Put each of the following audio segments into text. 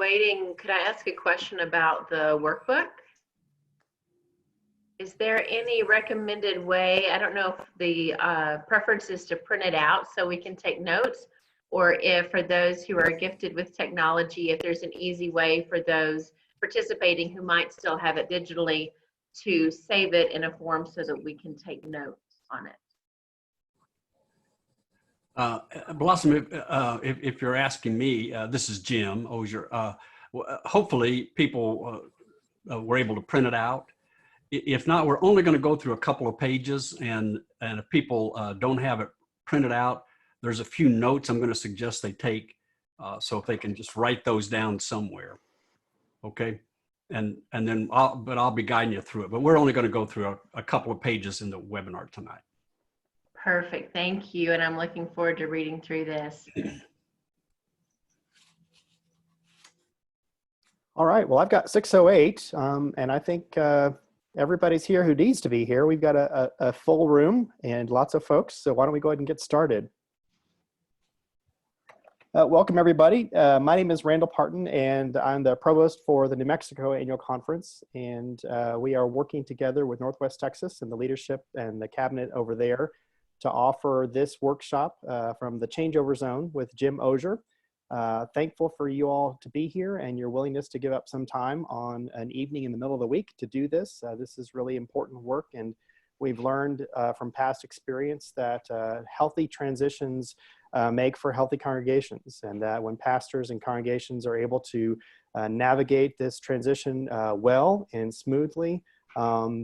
waiting, could I ask a question about the workbook? Is there any recommended way? I don't know if the preference is to print it out so we can take notes, or if for those who are gifted with technology, if there's an easy way for those participating who might still have it digitally to save it in a form so that we can take notes on it. Blossom, if you're asking me, this is Jim Ozier. Hopefully people were able to print it out. If not, we're only going to go through a couple of pages, and if people don't have it printed out, there's a few notes I'm going to suggest they take, so if they can just write those down somewhere, okay? And then I'll be guiding you through it. But we're only going to go through a couple of pages in the webinar tonight. Perfect, thank you, and I'm looking forward to reading through this. All right, well, I've got 6:08, and I think everybody's here who needs to be here. We've got a full room and lots of folks, so why don't we go ahead and get started. Welcome, everybody. My name is Randall Parton, and I'm the provost for the New Mexico Annual Conference, and we are working together with Northwest Texas and the leadership and the cabinet over there to offer this workshop from the Changeover Zone with Jim Ozier. Thankful for you all to be here and your willingness to give up some time on an evening in the middle of the week to do this. This is really important work, and we've learned from past experience that healthy transitions make for healthy congregations, and that when pastors and congregations are able to navigate this transition well and smoothly,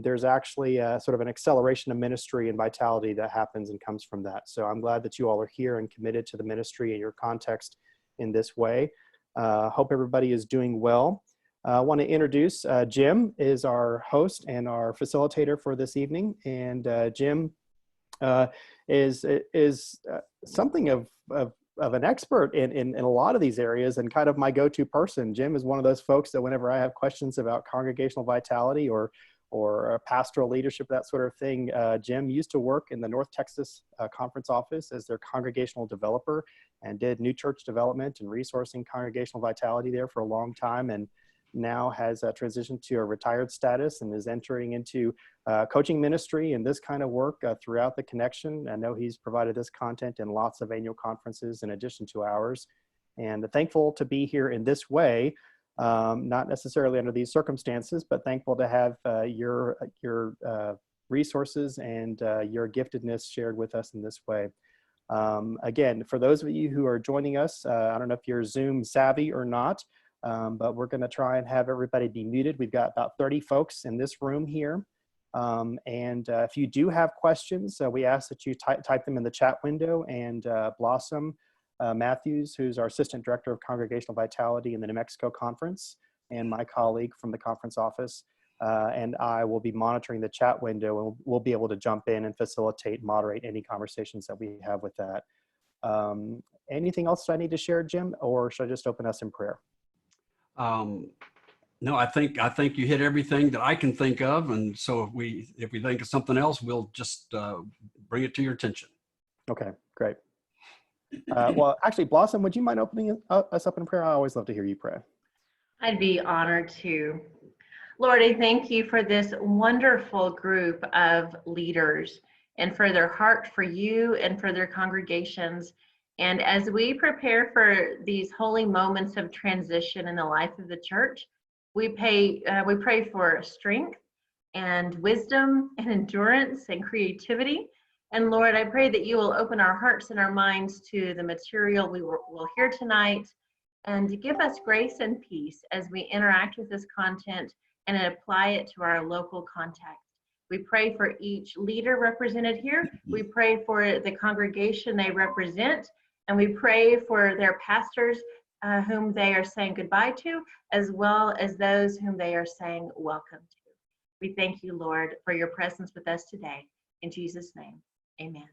there's actually sort of an acceleration of ministry and vitality that happens and comes from that. So I'm glad that you all are here and committed to the ministry and your context in this way. Hope everybody is doing well. I want to introduce Jim is our host and our facilitator for this evening, and Jim is something of an expert in a lot of these areas and kind of my go-to person. Jim is one of those folks that whenever I have questions about congregational vitality or pastoral leadership, that sort of thing, Jim used to work in the North Texas Conference office as their congregational developer and did new church development and resourcing congregational vitality there for a long time, and now has transitioned to a retired status and is entering into coaching ministry and this kind of work throughout the connection. I know he's provided this content in lots of annual conferences in addition to ours, and thankful to be here in this way. Not necessarily under these circumstances, but thankful to have your resources and your giftedness shared with us in this way. Again, for those of you who are joining us, I don't know if you're Zoom savvy or not, but we're going to try and have everybody be muted. We've got about 30 folks in this room here. And if you do have questions, we ask that you type them in the chat window, and Blossom Matthews, who's our Assistant Director of Congregational Vitality in the New Mexico Conference, and my colleague from the conference office, and I will be monitoring the chat window, and we'll be able to jump in and facilitate, moderate any conversations that we have with that. Anything else I need to share, Jim, or should I just open us in prayer? No, I think you hit everything that I can think of, and so if we think of something else, we'll just bring it to your attention. Okay, great. Well, actually, Blossom, would you mind opening us up in prayer? I always love to hear you pray. I'd be honored to. Lord, I thank you for this wonderful group of leaders and for their heart for you and for their congregations. And as we prepare for these holy moments of transition in the life of the church, we pray for strength and wisdom and endurance and creativity. And Lord, I pray that you will open our hearts and our minds to the material we will hear tonight, and to give us grace and peace as we interact with this content and apply it to our local context. We pray for each leader represented here. We pray for the congregation they represent, and we pray for their pastors whom they are saying goodbye to, as well as those whom they are saying welcome to. We thank you, Lord, for your presence with us today. In Jesus' name, amen.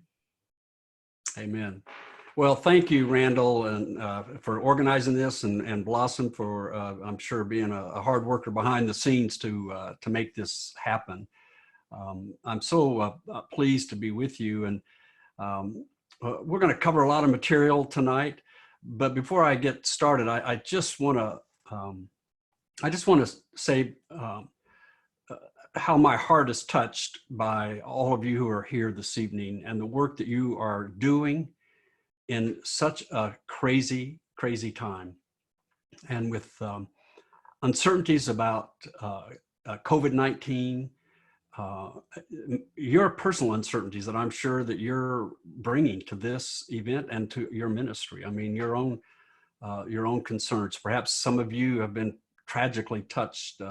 Amen. Well, thank you, Randall, and for organizing this, and Blossom for, I'm sure, being a hard worker behind the scenes to make this happen. I'm so pleased to be with you, and we're going to cover a lot of material tonight. But before I get started, I just want to I just want to say how my heart is touched by all of you who are here this evening and the work that you are doing in such a crazy, crazy time. And with uncertainties about COVID-19, your personal uncertainties that I'm sure that you're bringing to this event and to your ministry. I mean, your own concerns. Perhaps some of you have been tragically touched,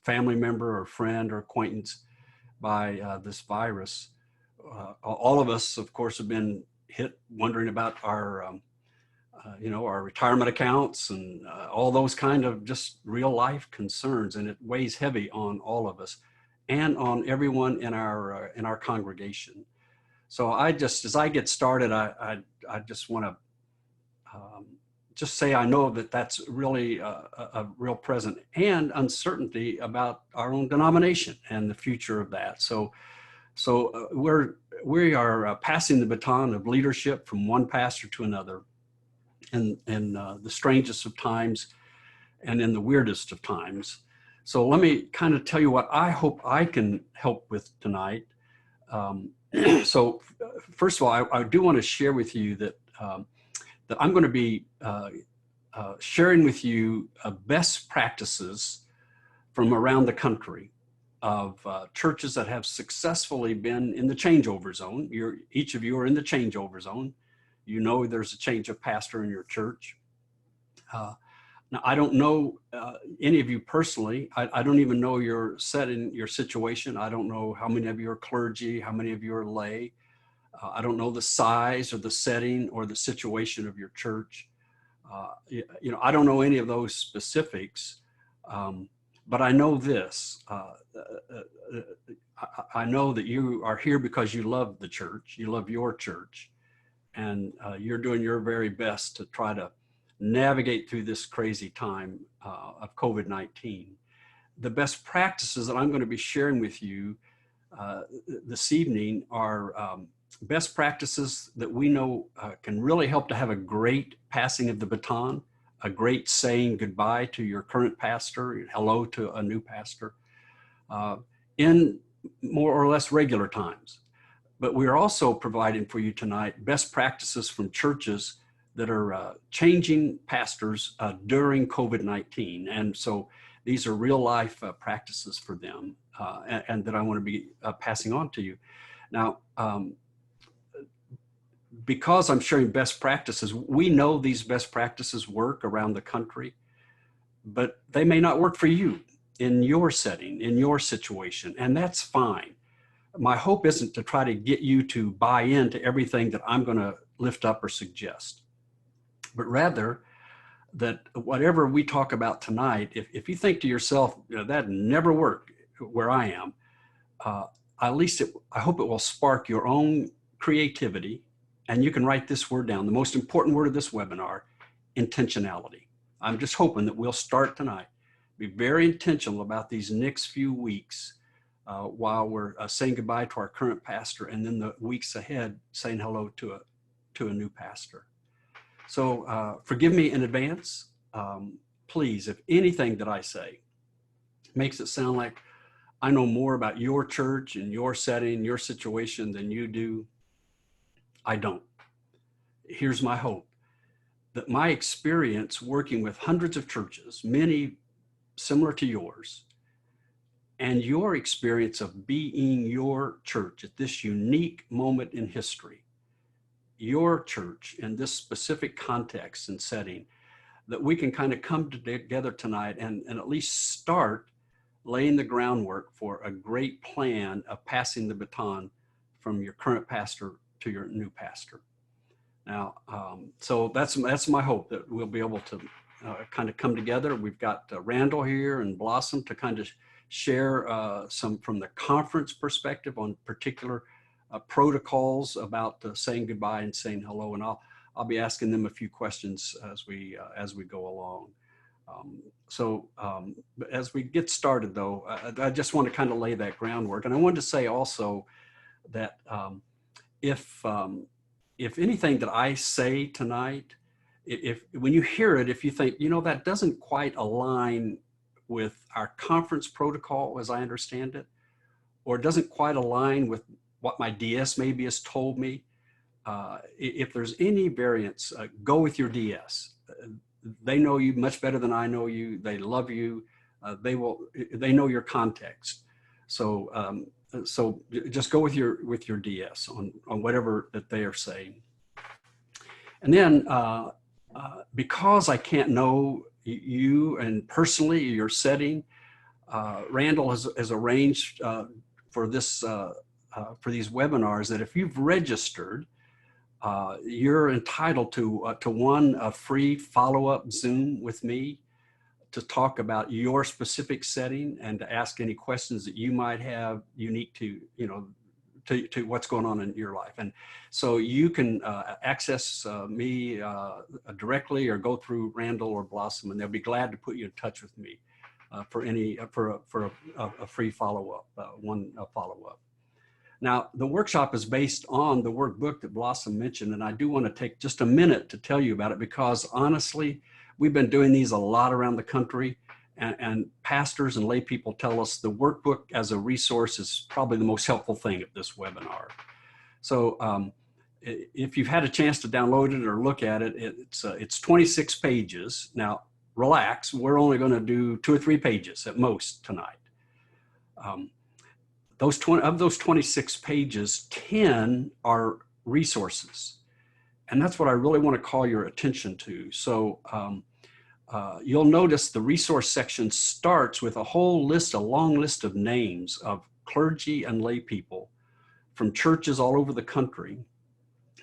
family member or friend or acquaintance by this virus. All of us, of course, have been hit wondering about our our retirement accounts and all those kind of just real life concerns, and it weighs heavy on all of us and on everyone in our congregation. So as I get started, I just want to just say I know that that's really a real present, and uncertainty about our own denomination and the future of that. So we are passing the baton of leadership from one pastor to another, in the strangest of times and in the weirdest of times. So let me kind of tell you what I hope I can help with tonight. So first of all, I do want to share with you that I'm going to be sharing with you best practices from around the country of churches that have successfully been in the changeover zone. Each of you are in the changeover zone. You know there's a change of pastor in your church. Now, I don't know any of you personally. I don't even know your situation. I don't know how many of you are clergy, how many of you are lay. I don't know the size or the setting or the situation of your church. I don't know any of those specifics, but I know this. I know that you are here because you love the church, you love your church, and you're doing your very best to try to navigate through this crazy time of COVID-19. The best practices that I'm going to be sharing with you this evening are best practices that we know can really help to have a great passing of the baton, a great saying goodbye to your current pastor, hello to a new pastor, in more or less regular times. But we're also providing for you tonight best practices from churches that are changing pastors during COVID-19. And so these are real life practices for them and that I want to be passing on to you. Now, because I'm sharing best practices, we know these best practices work around the country, but they may not work for you in your setting, in your situation, and that's fine. My hope isn't to try to get you to buy into everything that I'm going to lift up or suggest, but rather that whatever we talk about tonight, if you think to yourself, that never worked where I am, at least I hope it will spark your own creativity. And you can write this word down, the most important word of this webinar, intentionality. I'm just hoping that we'll start tonight, be very intentional about these next few weeks while we're saying goodbye to our current pastor, and then the weeks ahead saying hello to a new pastor. So forgive me in advance. Please, if anything that I say makes it sound like I know more about your church and your setting, your situation than you do, I don't. Here's my hope, that my experience working with hundreds of churches, many similar to yours, and your experience of being your church at this unique moment in history, your church in this specific context and setting, that we can kind of come together tonight and at least start laying the groundwork for a great plan of passing the baton from your current pastor to your new pastor. Now, so that's my hope, that we'll be able to kind of come together. We've got Randall here and Blossom to kind of share some from the conference perspective on particular protocols about saying goodbye and saying hello, and I'll be asking them a few questions as we go along. So as we get started, though, I just want to kind of lay that groundwork, and I wanted to say also that if anything that I say tonight if when you hear it, if you think, you know, that doesn't quite align with our conference protocol as I understand it, or it doesn't quite align with what my DS maybe has told me, if there's any variance, go with your DS. They know you much better than I know you. They love you. They know your context. So, so just go with your DS on whatever that they are saying. And then because I can't know you and personally your setting, Randall has arranged for this for these webinars that if you've registered, you're entitled to a free follow-up Zoom with me to talk about your specific setting and to ask any questions that you might have unique to, you know, to what's going on in your life. And so you can access me directly or go through Randall or Blossom, and they'll be glad to put you in touch with me for a free follow-up, one follow-up. Now, the workshop is based on the workbook that Blossom mentioned, and I do want to take just a minute to tell you about it because honestly, we've been doing these a lot around the country, and pastors and lay people tell us the workbook as a resource is probably the most helpful thing at this webinar. So if you've had a chance to download it or look at it, it's 26 pages. Now, relax, we're only going to do 2 or 3 pages at most tonight. Of those 26 pages, 10 are resources. And that's what I really want to call your attention to. So you'll notice the resource section starts with a long list of names of clergy and lay people from churches all over the country.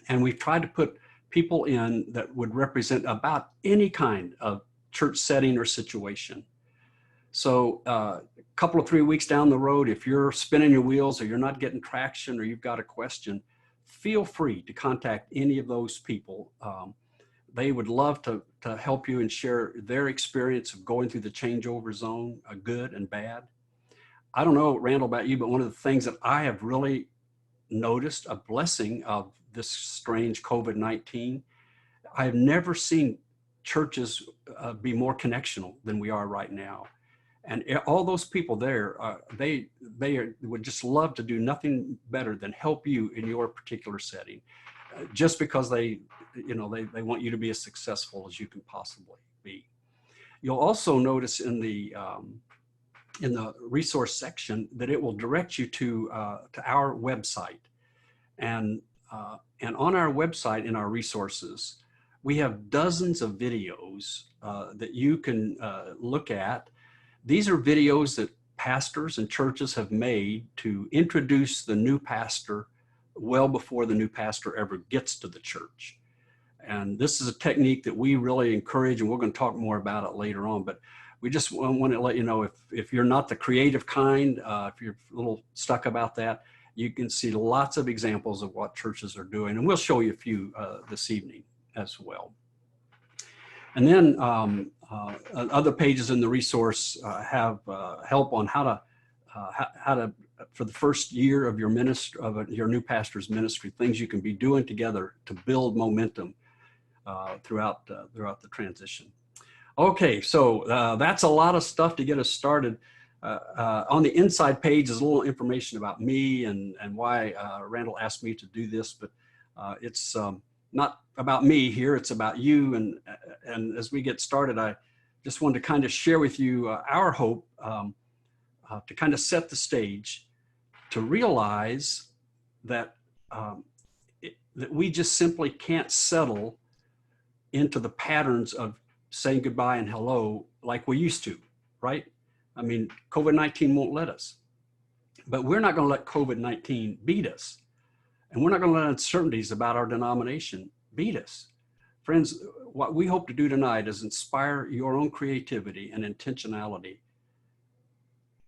And we've tried to put people in that would represent about any kind of church setting or situation. So a couple of 3 weeks down the road, if you're spinning your wheels or you're not getting traction or you've got a question, feel free to contact any of those people. They would love to help you and share their experience of going through the changeover zone, good and bad. I don't know, Randall, about you, but one of the things that I have really noticed a blessing of this strange COVID-19, I've never seen churches be more connectional than we are right now. And all those people there, they would just love to do nothing better than help you in your particular setting, just because they want you to be as successful as you can possibly be. You'll also notice in the resource section that it will direct you to our website, and on our website in our resources, we have dozens of videos that you can look at. These are videos that pastors and churches have made to introduce the new pastor well before the new pastor ever gets to the church. And this is a technique that we really encourage, and we're going to talk more about it later on. But we just want to let you know, if you're not the creative kind, if you're a little stuck about that, you can see lots of examples of what churches are doing. And we'll show you a few this evening as well. And then other pages in the resource have help on how to for the first year of your your new pastor's ministry, things you can be doing together to build momentum throughout the transition. Okay, so that's a lot of stuff to get us started. On the inside page is a little information about me and why Randall asked me to do this, but it's not about me here, it's about you. And as we get started, I just wanted to kind of share with you our hope to kind of set the stage to realize that, that we just simply can't settle into the patterns of saying goodbye and hello like we used to, right? I mean, COVID-19 won't let us, but we're not going to let COVID-19 beat us. And we're not going to let uncertainties about our denomination beat us. Friends, what we hope to do tonight is inspire your own creativity and intentionality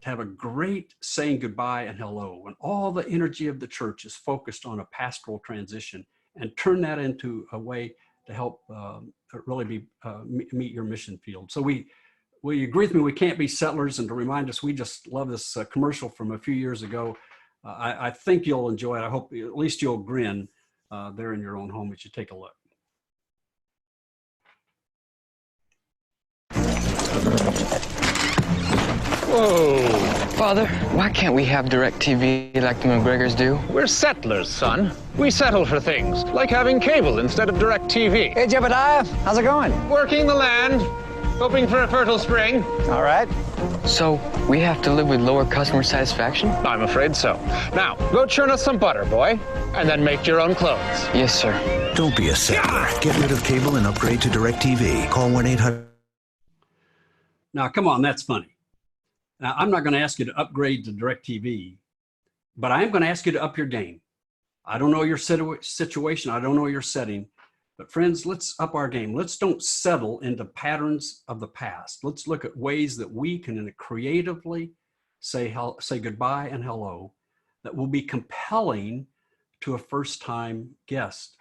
to have a great saying goodbye and hello when all the energy of the church is focused on a pastoral transition, and turn that into a way to help really meet your mission field. So will you agree with me, we can't be settlers, and to remind us, we just love this commercial from a few years ago. I think you'll enjoy it. I hope at least you'll grin there in your own home as you take a look. Whoa. Father, why can't we have direct TV like the McGregors do? We're settlers, son. We settle for things, like having cable instead of direct TV. Hey, Jebediah, how's it going? Working the land, hoping for a fertile spring. All right. So, we have to live with lower customer satisfaction? I'm afraid so. Now, go churn us some butter, boy, and then make your own clothes. Yes, sir. Don't be a settler. Get rid of cable and upgrade to DirecTV. Call 1-800. Now, come on, that's funny. Now, I'm not going to ask you to upgrade to DirecTV, but I am going to ask you to up your game. I don't know your situation. I don't know your setting. But friends, let's up our game. Let's don't settle into patterns of the past. Let's look at ways that we can creatively say goodbye and hello that will be compelling to a first-time guest.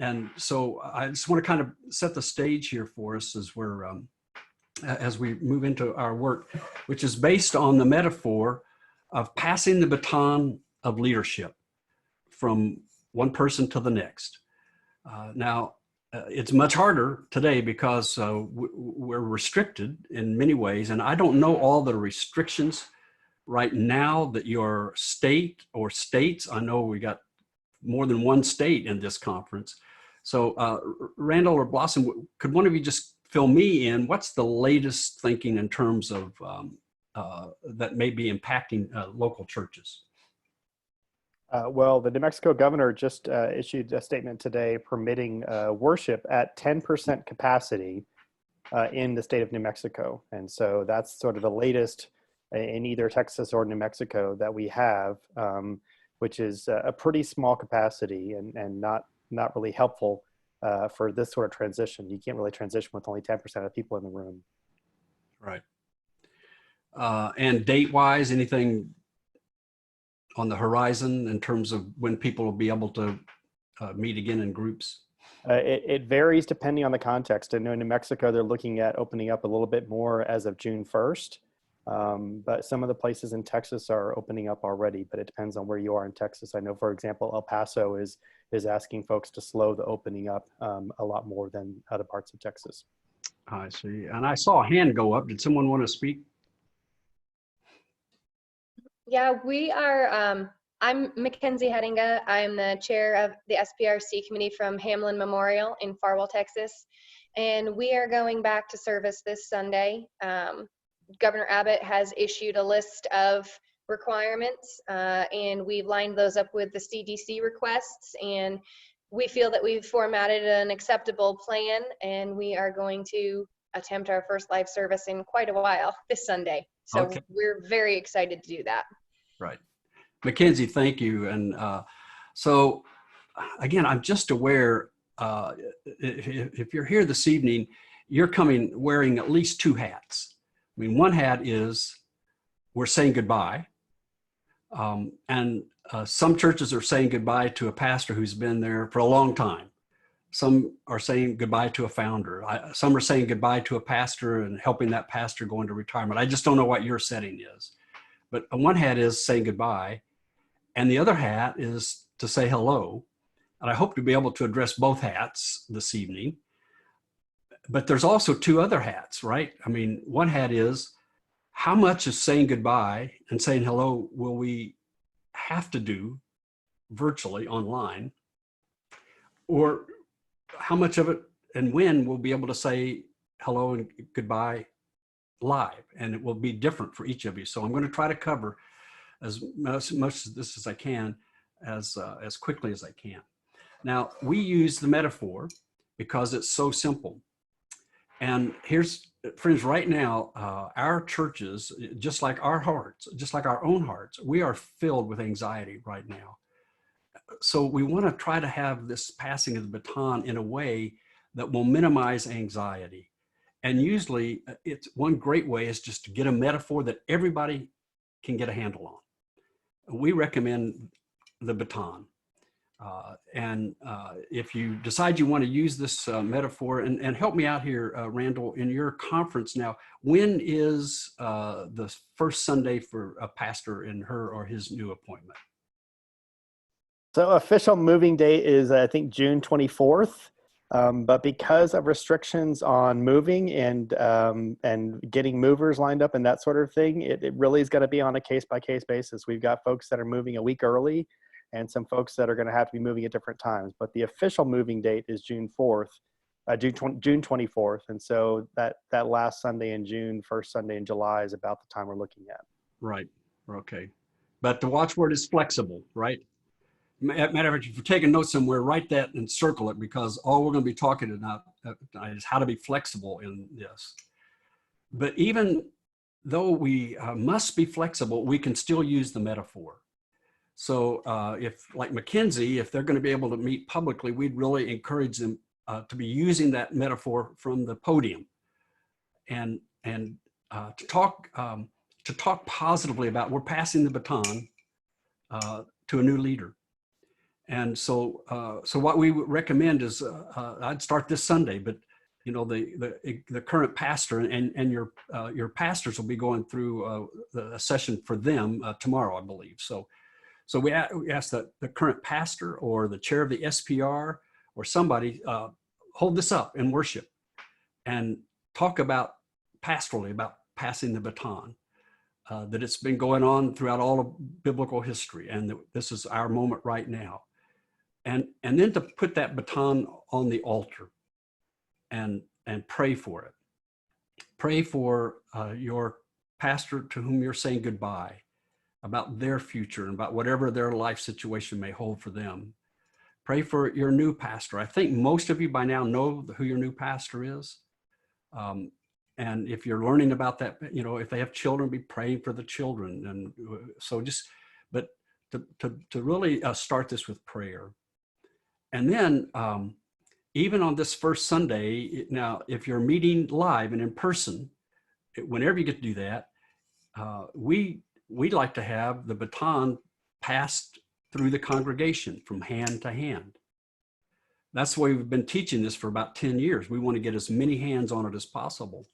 And so I just want to kind of set the stage here for us as we move into our work, which is based on the metaphor of passing the baton of leadership from one person to the next. Now, it's much harder today because we're restricted in many ways, and I don't know all the restrictions right now that your state or states. I know we got more than one state in this conference. So Randall or Blossom, could one of you just fill me in? What's the latest thinking in terms of that may be impacting local churches? Well, the New Mexico governor just issued a statement today permitting worship at 10% capacity in the state of New Mexico. And so that's sort of the latest in either Texas or New Mexico that we have, which is a pretty small capacity and not really helpful for this sort of transition. You can't really transition with only 10% of people in the room. Right. And date-wise, anything on the horizon in terms of when people will be able to meet again in groups? It varies depending on the context. I know in New Mexico, they're looking at opening up a little bit more as of June 1st. But some of the places in Texas are opening up already, but it depends on where you are in Texas. I know, for example, El Paso is asking folks to slow the opening up a lot more than other parts of Texas. I see. And I saw a hand go up. Did someone want to speak? Yeah, we are, I'm Mackenzie Hettinga. I'm the chair of the SPRC committee from Hamlin Memorial in Farwell, Texas. And we are going back to service this Sunday. Governor Abbott has issued a list of requirements and we've lined those up with the CDC requests, and we feel that we've formatted an acceptable plan, and we are going to attempt our first live service in quite a while this Sunday. So okay. We're very excited to do that. Right. Mackenzie, thank you. And so again, I'm just aware, if you're here this evening, you're coming wearing at least two hats. I mean, one hat is we're saying goodbye. And some churches are saying goodbye to a pastor who's been there for a long time. Some are saying goodbye to a founder. Some are saying goodbye to a pastor and helping that pastor go into retirement. I just don't know what your setting is. But one hat is saying goodbye, and the other hat is to say hello. And I hope to be able to address both hats this evening. But there's also two other hats, right? I mean, one hat is how much is saying goodbye and saying hello will we have to do virtually online, or how much of it and when we'll be able to say hello and goodbye live, and it will be different for each of you. So I'm going to try to cover as much of this as I can, as quickly as I can. Now, we use the metaphor because it's so simple. And here's, friends, right now, our churches, just like our hearts, just like our own hearts, we are filled with anxiety right now. So we want to try to have this passing of the baton in a way that will minimize anxiety. And usually it's one great way is just to get a metaphor that everybody can get a handle on. We recommend the baton. If you decide you want to use this metaphor, and help me out here, Randall, in your conference now, when is the first Sunday for a pastor in her or his new appointment? So official moving date is, I think, June 24th. But because of restrictions on moving and getting movers lined up and that sort of thing, it really is going to be on a case-by-case basis. We've got folks that are moving a week early and some folks that are going to have to be moving at different times. But the official moving date is June 24th. And so that last Sunday in June, first Sunday in July is about the time we're looking at. Right. Okay. But the watchword is flexible, right? Matter of fact, if you're taking notes somewhere, write that and circle it, because all we're going to be talking about is how to be flexible in this. But even though we must be flexible, we can still use the metaphor. So if, like Mackenzie, if they're going to be able to meet publicly, we'd really encourage them to be using that metaphor from the podium, and to talk positively about, we're passing the baton to a new leader. And so what we would recommend is I'd start this Sunday, but you know, the current pastor and your pastors will be going through a session for them tomorrow, I believe. So we ask that the current pastor or the chair of the SPR or somebody hold this up in worship and talk about pastorally about passing the baton, that it's been going on throughout all of biblical history, and that this is our moment right now. And then to put that baton on the altar and pray for it. Pray for your pastor to whom you're saying goodbye, about their future and about whatever their life situation may hold for them. Pray for your new pastor. I think most of you by now know who your new pastor is. And if you're learning about that, you know, if they have children, be praying for the children. And so but to really start this with prayer. And then even on this first Sunday, now, if you're meeting live and in person, whenever you get to do that, we'd like to have the baton passed through the congregation from hand to hand. That's the way we've been teaching this for about 10 years. We want to get as many hands on it as possible.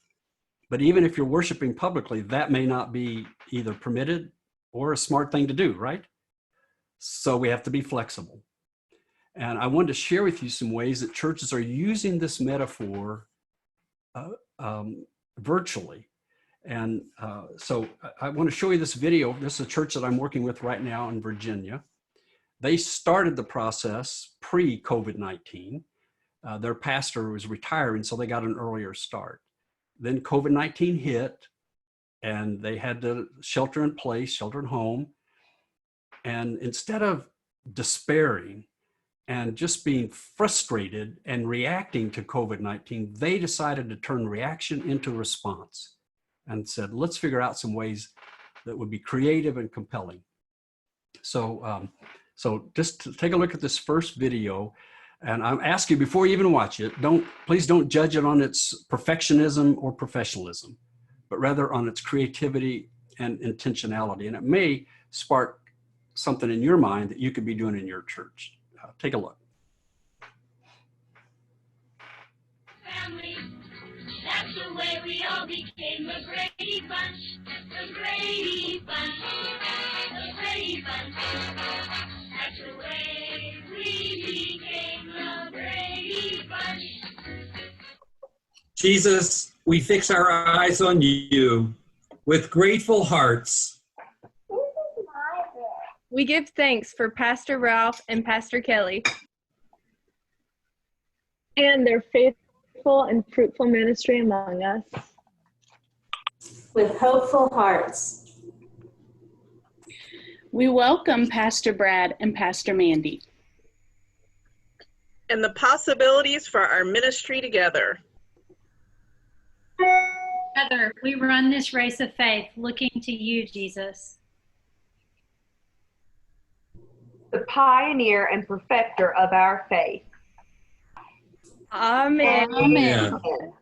But even if you're worshiping publicly, that may not be either permitted or a smart thing to do, right? So we have to be flexible. And I wanted to share with you some ways that churches are using this metaphor virtually. And so I want to show you this video. This is a church that I'm working with right now in Virginia. They started the process pre-COVID-19. Their pastor was retiring, so they got an earlier start. Then COVID-19 hit, and they had to shelter in place, shelter at home. And instead of despairing and just being frustrated and reacting to COVID-19, they decided to turn reaction into response and said, let's figure out some ways that would be creative and compelling. So, so just to take a look at this first video, and I'm asking you, before you even watch it, please don't judge it on its perfectionism or professionalism, but rather on its creativity and intentionality. And it may spark something in your mind that you could be doing in your church. Take a look. Family, that's the way we all became the Brady Bunch. The Brady Bunch. The Brady Bunch. That's the way we became the Brady Bunch. Jesus, we fix our eyes on you with grateful hearts. We give thanks for Pastor Ralph and Pastor Kelly and their faithful and fruitful ministry among us. With hopeful hearts, we welcome Pastor Brad and Pastor Mandy and the possibilities for our ministry together. Together, we run this race of faith looking to you, Jesus, the pioneer and perfecter of our faith. Amen. Amen. Amen.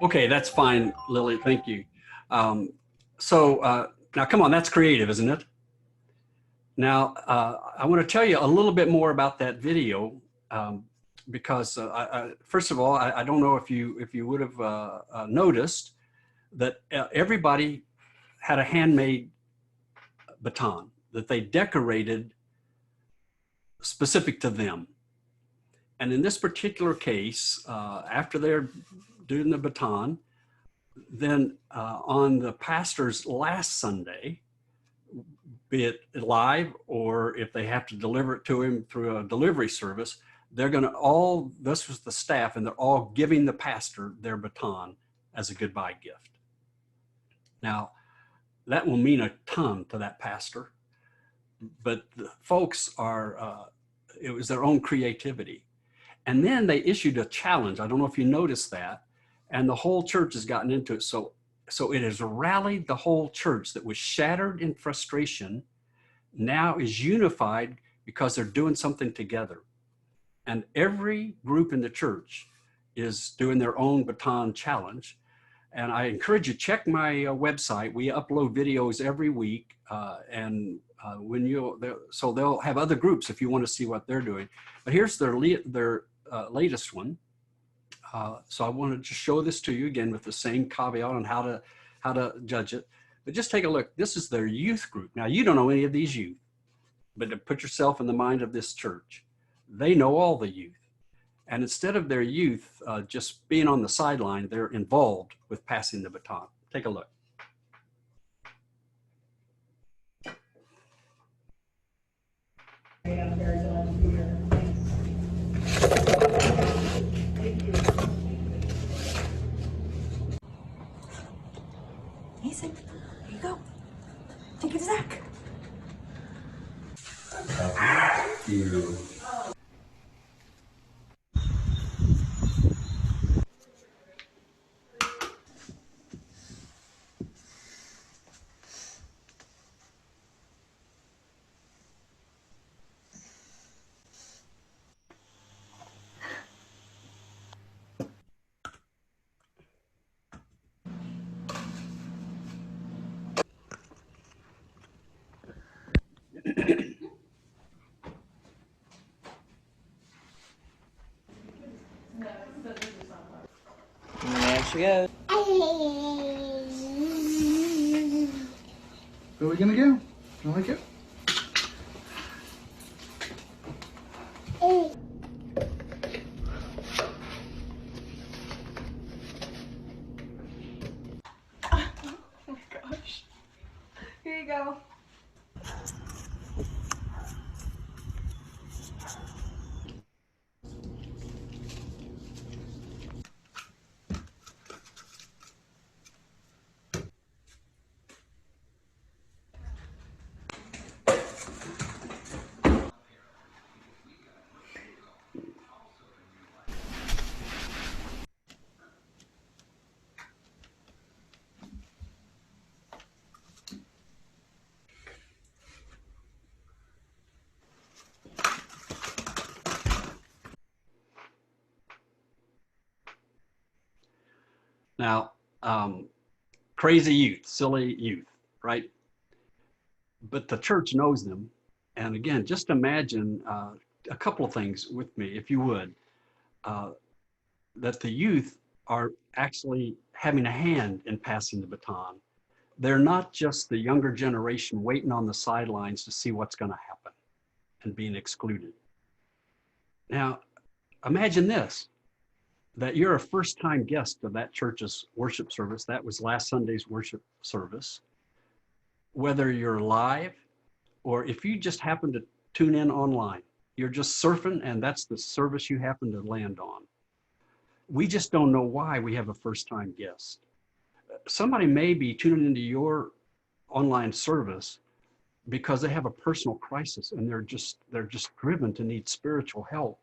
Okay, that's fine, Lily, thank you. Now come on, that's creative, isn't it? Now, I want to tell you a little bit more about that video, because first of all, I don't know if you would have noticed that everybody had a handmade baton that they decorated specific to them. And in this particular case, after they're doing the baton, then on the pastor's last Sunday, be it live or if they have to deliver it to him through a delivery service, they're going to all, this was the staff, and they're all giving the pastor their baton as a goodbye gift. Now, that will mean a ton to that pastor, but the folks are, it was their own creativity. And then they issued a challenge. I don't know if you noticed that, and the whole church has gotten into it. So it has rallied the whole church that was shattered in frustration, now is unified because they're doing something together. And every group in the church is doing their own baton challenge. And I encourage you, check my website. We upload videos every week. So they'll have other groups if you want to see what they're doing. But here's their latest one. So I wanted to show this to you again with the same caveat on how to judge it. But just take a look. This is their youth group. Now, you don't know any of these youth, but to put yourself in the mind of this church, they know all the youth. And instead of their youth just being on the sideline, they're involved with passing the baton. Take a look. Ethan, here you go. Take it to Zach. Thank you. There she goes. Where are we gonna go? You like it? Oh my gosh. Here you go. Now, crazy youth, silly youth, right? But the church knows them. And again, just imagine a couple of things with me, if you would, that the youth are actually having a hand in passing the baton. They're not just the younger generation waiting on the sidelines to see what's going to happen and being excluded. Now, imagine this, that you're a first-time guest of that church's worship service. That was last Sunday's worship service. Whether you're live or if you just happen to tune in online, you're just surfing and that's the service you happen to land on. We just don't know why we have a first-time guest. Somebody may be tuning into your online service because they have a personal crisis and they're just driven to need spiritual help.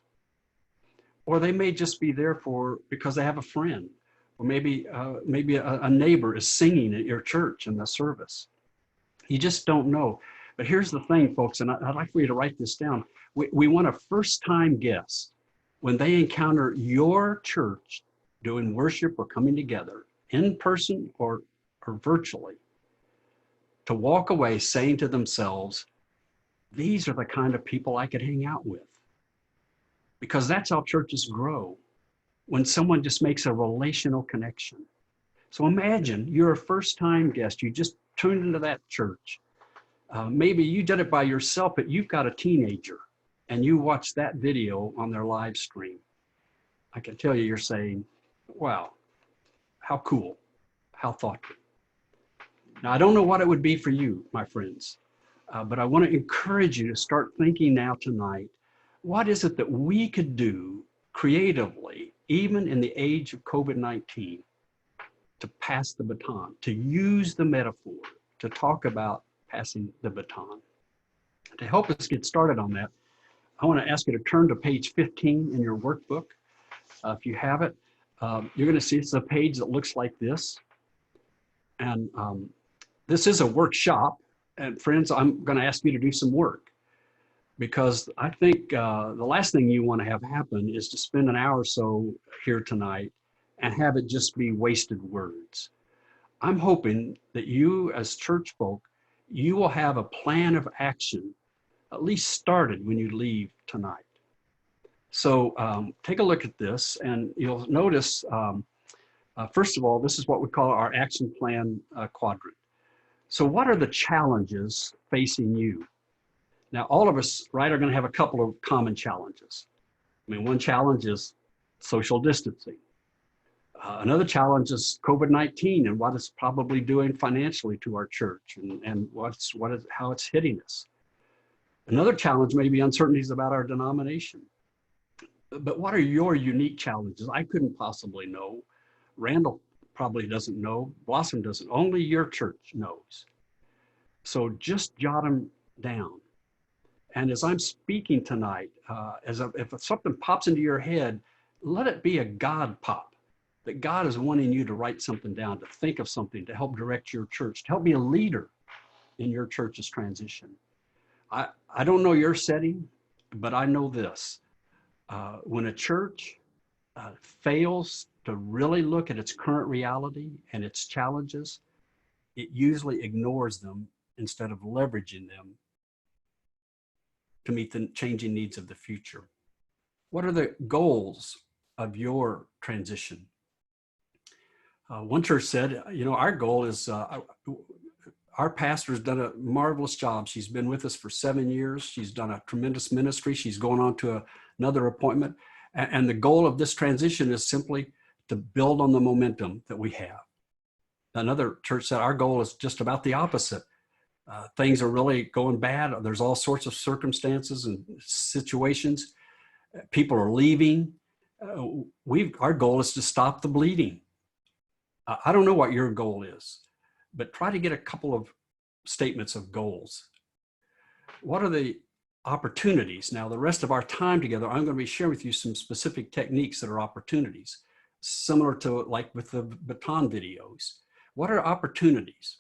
Or they may just be there because they have a friend, or maybe a neighbor is singing at your church in the service. You just don't know. But here's the thing, folks, and I'd like for you to write this down. We want a first-time guest when they encounter your church doing worship or coming together in person or virtually, to walk away saying to themselves, these are the kind of people I could hang out with. Because that's how churches grow, when someone just makes a relational connection. So imagine you're a first-time guest. You just tuned into that church. Maybe you did it by yourself, but you've got a teenager and you watched that video on their live stream. I can tell you, you're saying, wow, how cool, how thoughtful. Now, I don't know what it would be for you, my friends, but I want to encourage you to start thinking now tonight, what is it that we could do creatively, even in the age of COVID-19, to pass the baton, to use the metaphor, to talk about passing the baton. To help us get started on that, I want to ask you to turn to page 15 in your workbook. If you have it, you're going to see it's a page that looks like this. And this is a workshop. And friends, I'm going to ask you to do some work, because I think the last thing you want to have happen is to spend an hour or so here tonight and have it just be wasted words. I'm hoping that you as church folk, you will have a plan of action at least started when you leave tonight. So take a look at this and you'll notice, first of all, this is what we call our action plan quadrant. So what are the challenges facing you? Now, all of us, right, are going to have a couple of common challenges. I mean, one challenge is social distancing. Another challenge is COVID-19 and what it's probably doing financially to our church and how it's hitting us. Another challenge may be uncertainties about our denomination. But what are your unique challenges? I couldn't possibly know. Randall probably doesn't know. Blossom doesn't. Only your church knows. So just jot them down. And as I'm speaking tonight, if something pops into your head, let it be a God pop. That God is wanting you to write something down, to think of something, to help direct your church, to help be a leader in your church's transition. I don't know your setting, but I know this. When a church fails to really look at its current reality and its challenges, it usually ignores them instead of leveraging them to meet the changing needs of the future. What are the goals of your transition? One church said, you know, our goal is, our pastor's done a marvelous job. She's been with us for 7 years. She's done a tremendous ministry. She's going on to another appointment. And the goal of this transition is simply to build on the momentum that we have. Another church said our goal is just about the opposite. Things are really going bad. There's all sorts of circumstances and situations. People are leaving. Our goal is to stop the bleeding. I don't know what your goal is, but try to get a couple of statements of goals. What are the opportunities? Now, the rest of our time together, I'm going to be sharing with you some specific techniques that are opportunities, similar to like with the Baton videos. What are opportunities?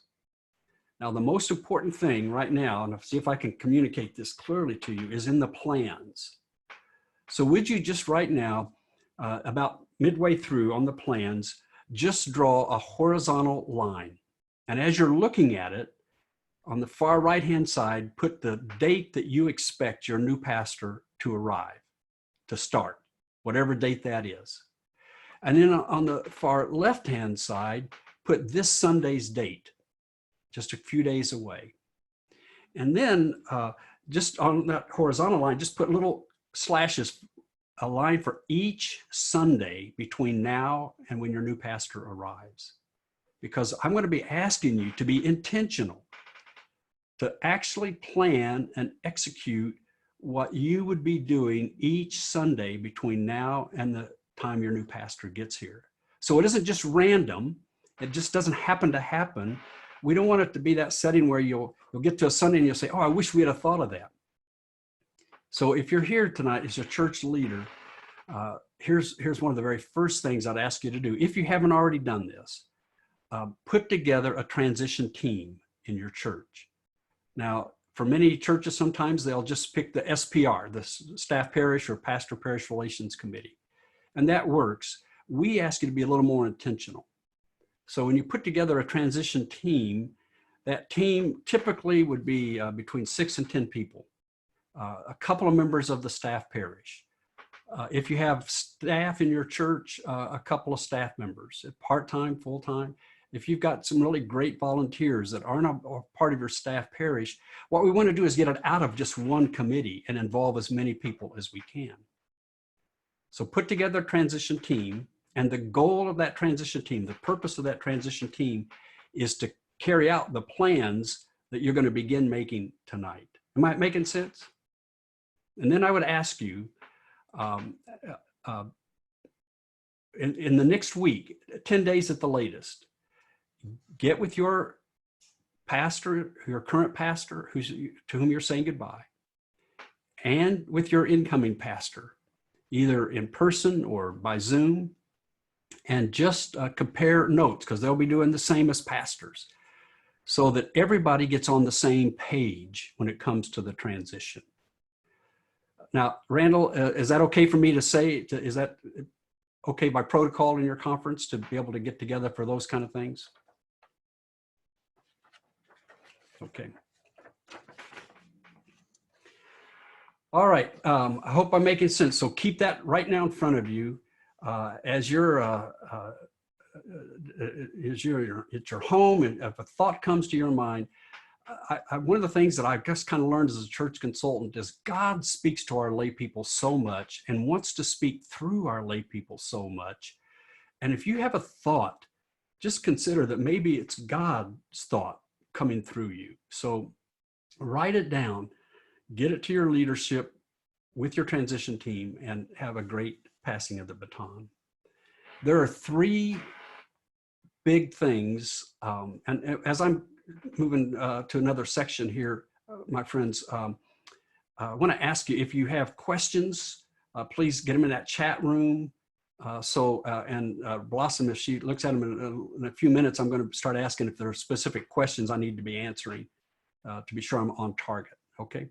Now, the most important thing right now, and I'll see if I can communicate this clearly to you, is in the plans. So would you just right now, about midway through on the plans, just draw a horizontal line. And as you're looking at it, on the far right-hand side, put the date that you expect your new pastor to arrive, to start, whatever date that is. And then on the far left-hand side, put this Sunday's date, just a few days away. And then just on that horizontal line, just put little slashes, a line for each Sunday between now and when your new pastor arrives. Because I'm going to be asking you to be intentional, to actually plan and execute what you would be doing each Sunday between now and the time your new pastor gets here. So it isn't just random. It just doesn't happen to happen. We don't want it to be that setting where you'll get to a Sunday and you'll say, oh, I wish we had thought of that. So if you're here tonight as a church leader, here's one of the very first things I'd ask you to do. If you haven't already done this, put together a transition team in your church. Now, for many churches, sometimes they'll just pick the SPR, the Staff Parish or Pastor Parish Relations Committee. And that works. We ask you to be a little more intentional. So when you put together a transition team, that team typically would be between 6 and 10 people. A couple of members of the staff parish, If you have staff in your church, a couple of staff members, part-time, full-time. If you've got some really great volunteers that aren't a part of your staff parish, what we want to do is get it out of just one committee and involve as many people as we can. So put together a transition team, and the goal of that transition team, the purpose of that transition team is to carry out the plans that you're going to begin making tonight. Am I making sense? And then I would ask you, in the next week, 10 days at the latest, get with your pastor, your current pastor, to whom you're saying goodbye, and with your incoming pastor, either in person or by Zoom, and just compare notes, because they'll be doing the same as pastors, so that everybody gets on the same page when it comes to the transition. Now, Randall, is that okay for me to say? Is that okay by protocol in your conference to be able to get together for those kind of things? Okay. All right. I hope I'm making sense. So keep that right now in front of you as you're at your home, and if a thought comes to your mind. One of the things that I've just kind of learned as a church consultant is God speaks to our lay people so much and wants to speak through our lay people so much. And if you have a thought, just consider that maybe it's God's thought coming through you. So write it down, get it to your leadership with your transition team, and have a great passing of the baton. There are three big things, and as I'm moving to another section here, my friends, I want to ask you, if you have questions, please get them in that chat room. Blossom, if she looks at them in a few minutes, I'm going to start asking if there are specific questions I need to be answering to be sure I'm on target. Okay.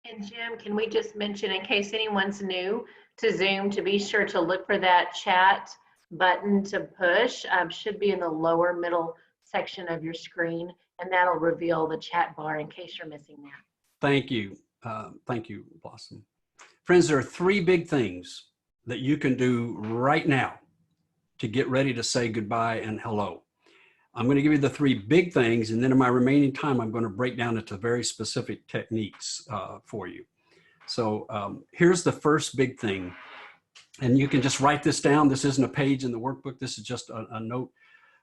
And Jim, can we just mention, in case anyone's new to Zoom, to be sure to look for that chat button to push. Should be in the lower middle section of your screen, and that'll reveal the chat bar in case you're missing that. Thank you. Thank you, Blossom. Friends, there are three big things that you can do right now to get ready to say goodbye and hello. I'm going to give you the three big things, and then in my remaining time, I'm going to break down into very specific techniques for you. So here's the first big thing, and you can just write this down. This isn't a page in the workbook. This is just a note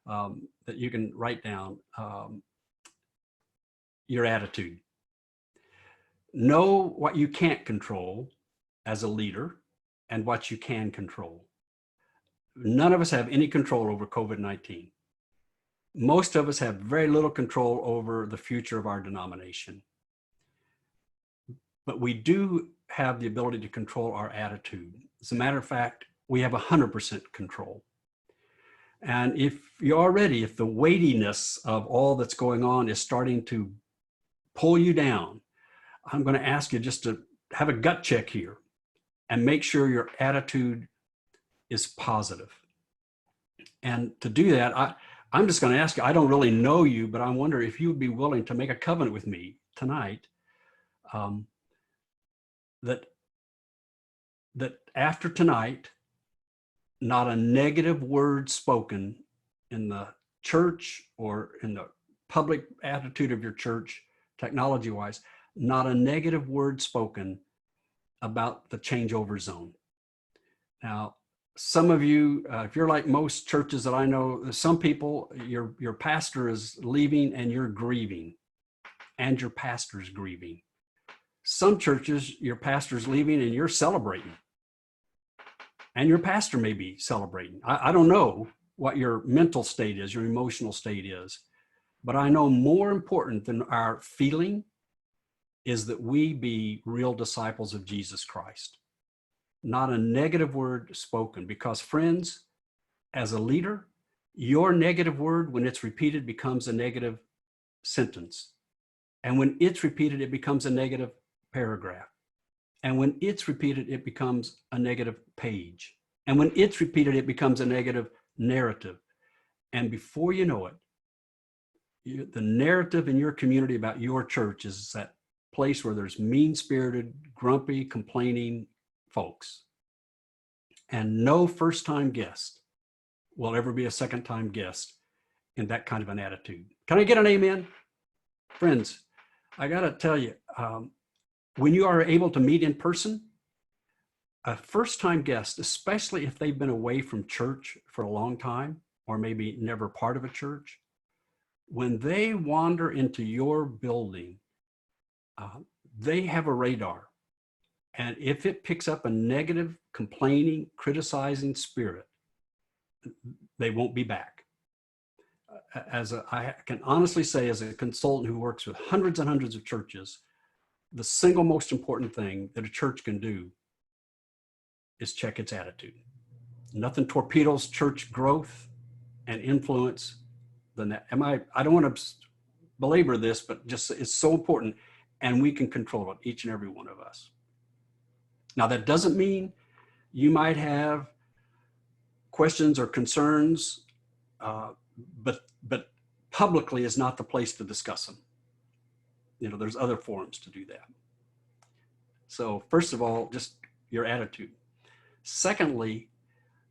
that you can write down. Your attitude. Know what you can't control as a leader and what you can control. None of us have any control over COVID-19. Most of us have very little control over the future of our denomination. But we do have the ability to control our attitude. As a matter of fact, we have 100% control. And if the weightiness of all that's going on is starting to pull you down, I'm going to ask you just to have a gut check here and make sure your attitude is positive. And to do that, I'm just going to ask you, I don't really know you, but I wonder if you would be willing to make a covenant with me tonight that after tonight, not a negative word spoken in the church or in the public attitude of your church, technology-wise, not a negative word spoken about the Changeover Zone. Now, some of you, if you're like most churches that I know, some people, your pastor is leaving and you're grieving, and your pastor's grieving. Some churches, your pastor's leaving and you're celebrating, and your pastor may be celebrating. I don't know what your mental state is, your emotional state is, but I know more important than our feeling is that we be real disciples of Jesus Christ. Not a negative word spoken, because friends, as a leader, your negative word, when it's repeated, becomes a negative sentence. And when it's repeated, it becomes a negative paragraph. And when it's repeated, it becomes a negative page. And when it's repeated, it becomes a negative narrative. And before you know it, the narrative in your community about your church is that place where there's mean-spirited, grumpy, complaining folks. And no first-time guest will ever be a second-time guest in that kind of an attitude. Can I get an amen? Friends, I got to tell you, when you are able to meet in person, a first-time guest, especially if they've been away from church for a long time, or maybe never part of a church, when they wander into your building, they have a radar. And if it picks up a negative, complaining, criticizing spirit, they won't be back. I can honestly say, as a consultant who works with hundreds and hundreds of churches, the single most important thing that a church can do is check its attitude. Nothing torpedoes church growth and influence than that. I don't want to belabor this, but just it's so important, and we can control it, each and every one of us. Now, that doesn't mean you might have questions or concerns, but publicly is not the place to discuss them. You know, there's other forums to do that. So first of all, just your attitude. Secondly,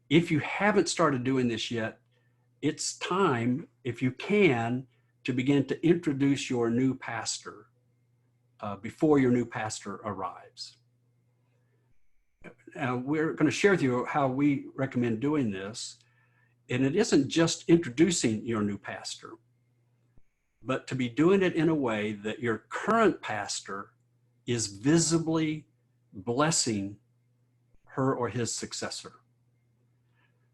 if you haven't started doing this yet, it's time, if you can, to begin to introduce your new pastor before your new pastor arrives. We're going to share with you how we recommend doing this. And it isn't just introducing your new pastor, but to be doing it in a way that your current pastor is visibly blessing her or his successor.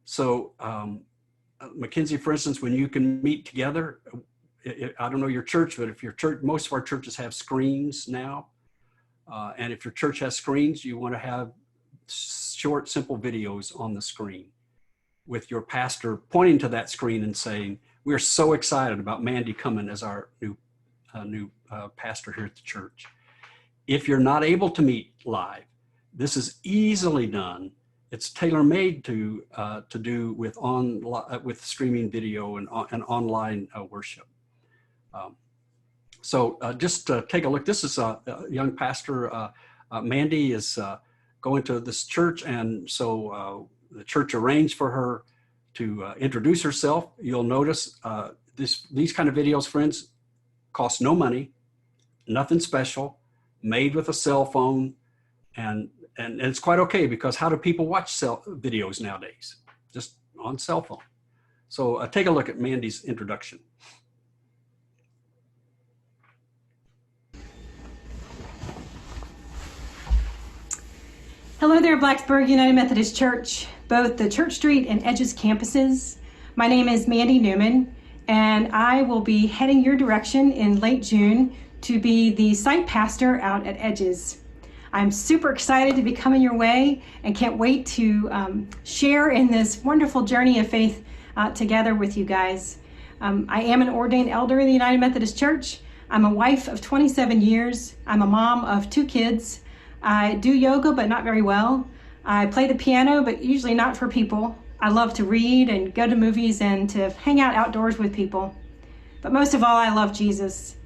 So Mackenzie, for instance, when you can meet together, I don't know your church, but if your church, most of our churches have screens now. And if your church has screens, you want to have short, simple videos on the screen with your pastor pointing to that screen and saying, we're so excited about Mandy coming as our new pastor here at the church. If you're not able to meet live, this is easily done. It's tailor-made to do with streaming video and online worship. So just take a look. This is a young pastor. Mandy is going to this church, and so the church arranged for her to introduce herself. You'll notice these kind of videos, friends, cost no money, nothing special, made with a cell phone, and it's quite okay, because how do people watch videos nowadays? Just on cell phone. So take a look at Mandy's introduction. Hello there, Blacksburg United Methodist Church, both the Church Street and Edges campuses. My name is Mandy Neumann, and I will be heading your direction in late June to be the site pastor out at Edges. I'm super excited to be coming your way and can't wait to share in this wonderful journey of faith together with you guys. I am an ordained elder in the United Methodist Church. I'm a wife of 27 years. I'm a mom of 2 kids. I do yoga, but not very well. I play the piano, but usually not for people. I love to read and go to movies and to hang out outdoors with people. But most of all, I love Jesus.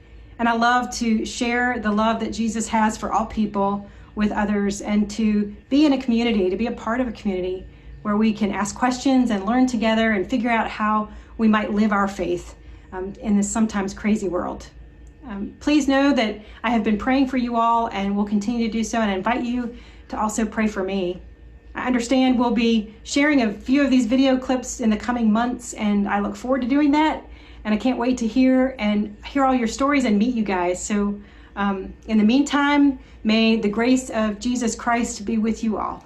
And I love to share the love that Jesus has for all people with others, and to be in a community, to be a part of a community where we can ask questions and learn together and figure out how we might live our faith in this sometimes crazy world. Please know that I have been praying for you all and will continue to do so, and I invite you to also pray for me. I understand we'll be sharing a few of these video clips in the coming months, and I look forward to doing that. And I can't wait to hear all your stories and meet you guys. So in the meantime, may the grace of Jesus Christ be with you all.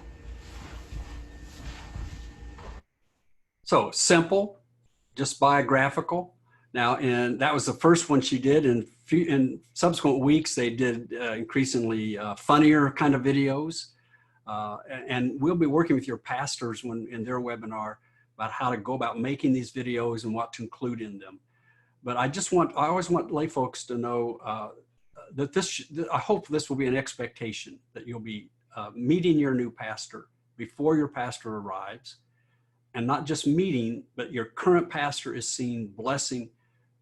So simple, just biographical. Now, and that was the first one she did. In subsequent weeks, they did increasingly funnier kind of videos. And we'll be working with your pastors in their webinar about how to go about making these videos and what to include in them. But I always want lay folks to know that I hope this will be an expectation that you'll be meeting your new pastor before your pastor arrives, and not just meeting, but your current pastor is seen blessing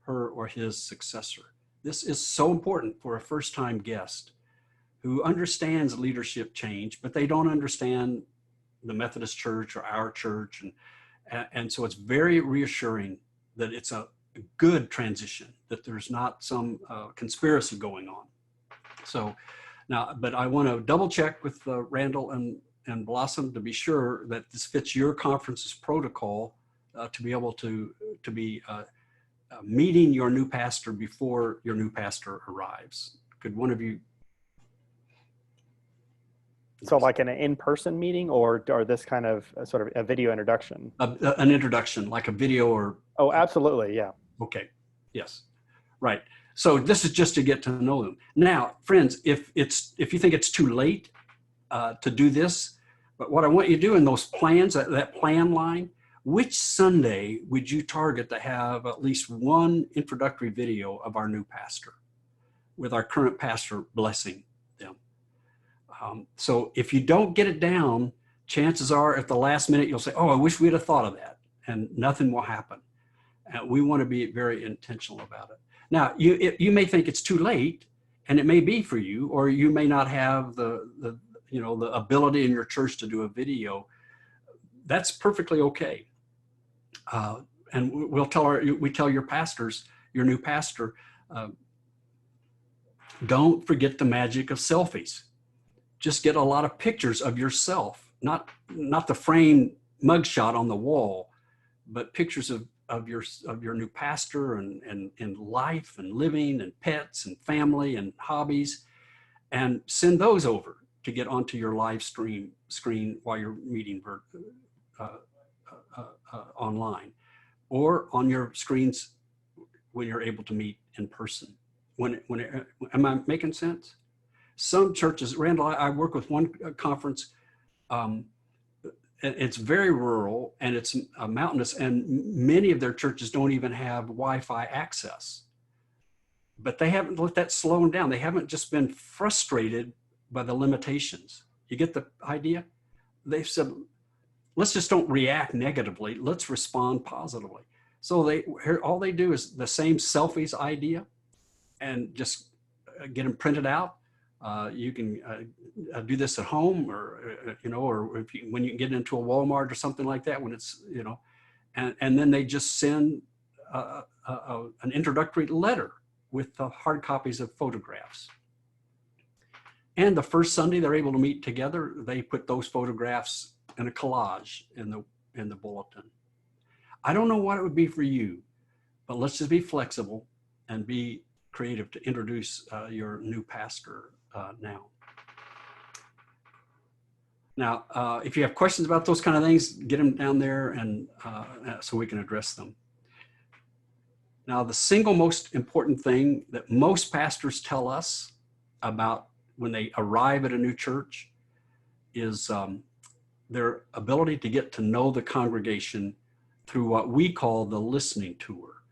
her or his successor. This is so important for a first-time guest who understands leadership change, but they don't understand the Methodist Church or our church. And so it's very reassuring that it's a good transition, that there's not some conspiracy going on. So now, but I want to double check with Randall and Blossom to be sure that this fits your conference's protocol to be able to be meeting your new pastor before your new pastor arrives. Could one of you? So like an in-person meeting or this kind of sort of a video introduction? An introduction, like a video or? Oh, absolutely, yeah. Okay, yes, right. So this is just to get to know them. Now, friends, if you think it's too late to do this, but what I want you to do in those plans, that plan line, which Sunday would you target to have at least one introductory video of our new pastor with our current pastor blessing them? So if you don't get it down, chances are at the last minute, you'll say, oh, I wish we'd have thought of that, and nothing will happen. We want to be very intentional about it. Now, you may think it's too late, and it may be for you, or you may not have the ability in your church to do a video. That's perfectly okay. And we tell your pastors, your new pastor, don't forget the magic of selfies. Just get a lot of pictures of yourself, not the framed mugshot on the wall, but pictures of your new pastor and life and living and pets and family and hobbies, and send those over to get onto your live screen while you're meeting online, or on your screens when you're able to meet in person. Am I making sense? Some churches, Randall, I work with one conference. It's very rural and it's mountainous, and many of their churches don't even have Wi-Fi access. But they haven't let that slow them down. They haven't just been frustrated by the limitations. You get the idea? They've said, let's just don't react negatively. Let's respond positively. So all they do is the same selfies idea, and just get them printed out. You can do this at home, or when you get into a Walmart or something like that, when it's, and then they just send an introductory letter with the hard copies of photographs. And the first Sunday they're able to meet together, they put those photographs in a collage in the bulletin. I don't know what it would be for you, but let's just be flexible and be creative to introduce your new pastor now. Now, if you have questions about those kind of things, get them down there and so we can address them. Now, the single most important thing that most pastors tell us about when they arrive at a new church is their ability to get to know the congregation through what we call the listening tour.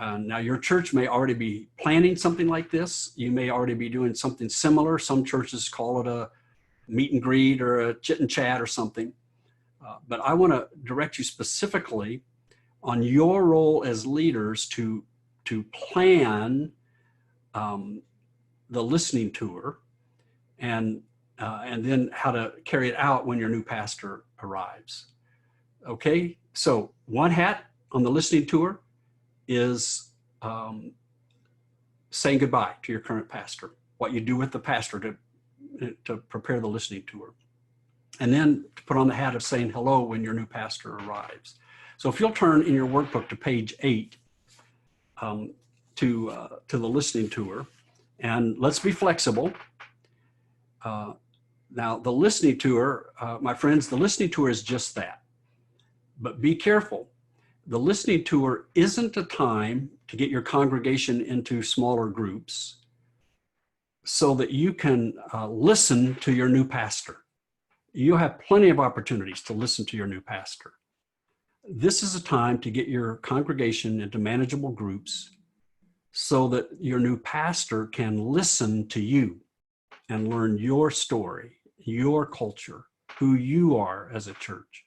Now, your church may already be planning something like this. You may already be doing something similar. Some churches call it a meet and greet or a chit and chat or something. But I want to direct you specifically on your role as leaders to plan the listening tour, and then how to carry it out when your new pastor arrives. Okay, so one hat on the listening tour is saying goodbye to your current pastor, what you do with the pastor to prepare the listening tour. And then to put on the hat of saying hello when your new pastor arrives. So if you'll turn in your workbook to page 8 to the listening tour, and let's be flexible. Now the listening tour, my friends, the listening tour is just that. But be careful. The listening tour isn't a time to get your congregation into smaller groups so that you can listen to your new pastor. You have plenty of opportunities to listen to your new pastor. This is a time to get your congregation into manageable groups so that your new pastor can listen to you and learn your story, your culture, who you are as a church.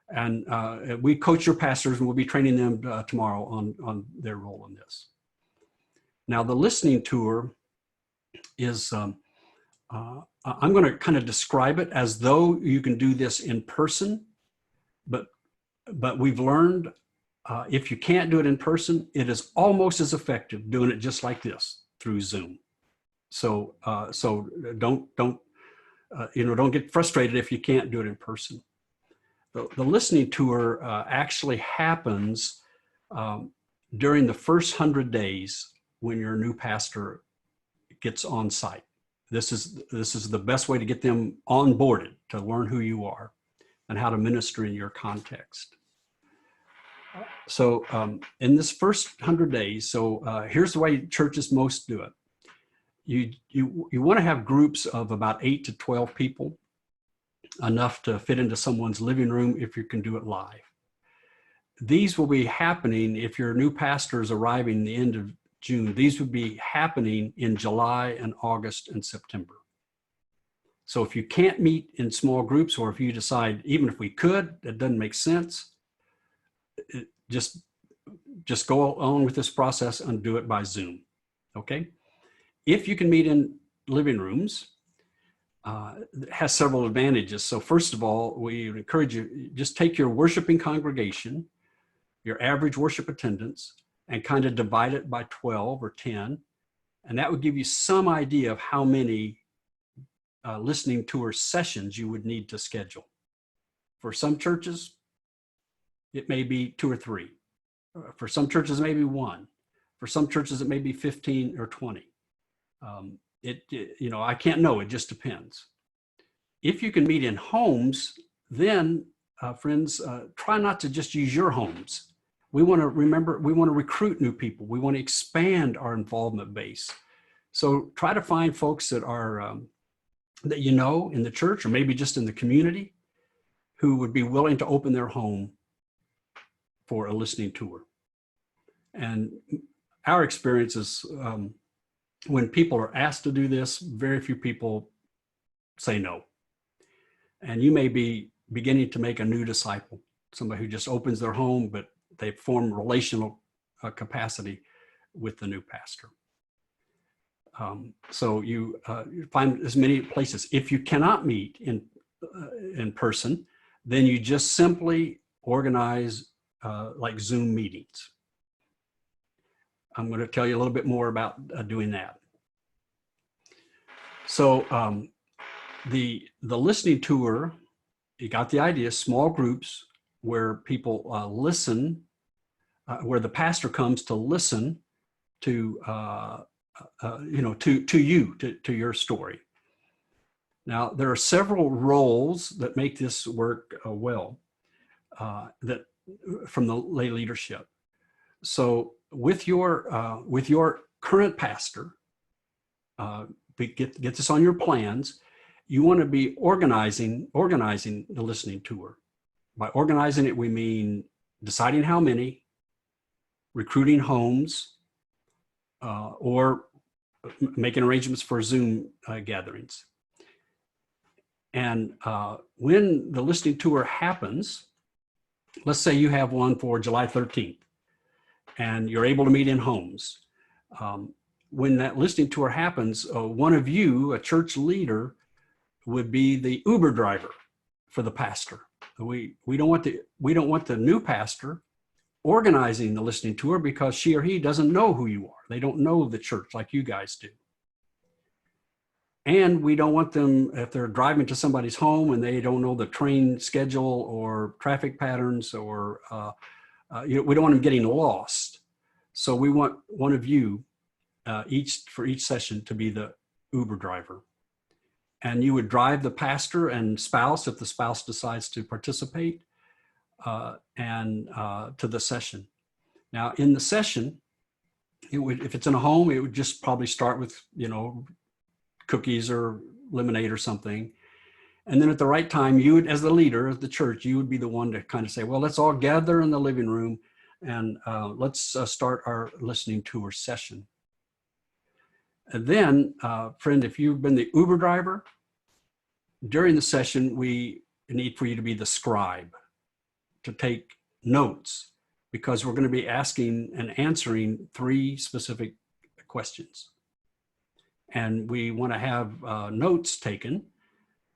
And we coach your pastors, and we'll be training them tomorrow on their role in this. Now, the listening tour is I'm going to kind of describe it as though you can do this in person, but we've learned if you can't do it in person, it is almost as effective doing it just like this through Zoom. So don't get frustrated if you can't do it in person. The listening tour actually happens during the first 100 days when your new pastor gets on site. This is the best way to get them onboarded, to learn who you are and how to minister in your context. So in this first 100 days, here's the way churches most do it. You want to have groups of about 8 to 12 people, enough to fit into someone's living room if you can do it live. These will be happening if your new pastor is arriving the end of June. These would be happening in July and August and September. So if you can't meet in small groups, or if you decide, even if we could, that doesn't make sense, just go on with this process and do it by Zoom, okay? If you can meet in living rooms, it has several advantages. So first of all, we encourage you, just take your worshiping congregation, your average worship attendance, and kind of divide it by 12 or 10. And that would give you some idea of how many listening tour sessions you would need to schedule. For some churches, it may be 2 or 3. For some churches, maybe 1. For some churches, it may be 15 or 20. I can't know, it just depends. If you can meet in homes, then friends, try not to just use your homes. We want to recruit new people. We want to expand our involvement base. So try to find folks that are, that you know in the church, or maybe just in the community, who would be willing to open their home for a listening tour. And our experience is, when people are asked to do this, very few people say no. And you may be beginning to make a new disciple, somebody who just opens their home, but they form relational capacity with the new pastor. So you find as many places. If you cannot meet in person, then you just simply organize like Zoom meetings. I'm going to tell you a little bit more about doing that. So the listening tour, you got the idea, small groups where people listen, where the pastor comes to listen to, to your story. Now, there are several roles that make this work well, that from the lay leadership. So with your current pastor, get this on your plans. You want to be organizing the listening tour. By organizing it, we mean deciding how many, recruiting homes, or making arrangements for Zoom gatherings. And when the listening tour happens, let's say you have one for July 13th, and you're able to meet in homes. When that listening tour happens, one of you, a church leader, would be the Uber driver for the pastor. We don't want the new pastor organizing the listening tour, because she or he doesn't know who you are. They don't know the church like you guys do. And we don't want them, if they're driving to somebody's home and they don't know the train schedule or traffic patterns, or we don't want them getting lost. So we want one of you for each session to be the Uber driver. And you would drive the pastor and spouse, if the spouse decides to participate, and to the session. Now, in the session, if it's in a home, it would just probably start with, cookies or lemonade or something. And then at the right time, you would, as the leader of the church, you would be the one to kind of say, well, let's all gather in the living room and let's start our listening tour session. And then, friend, if you've been the Uber driver, during the session, we need for you to be the scribe, to take notes, because we're going to be asking and answering 3 specific questions. and we want to have notes taken,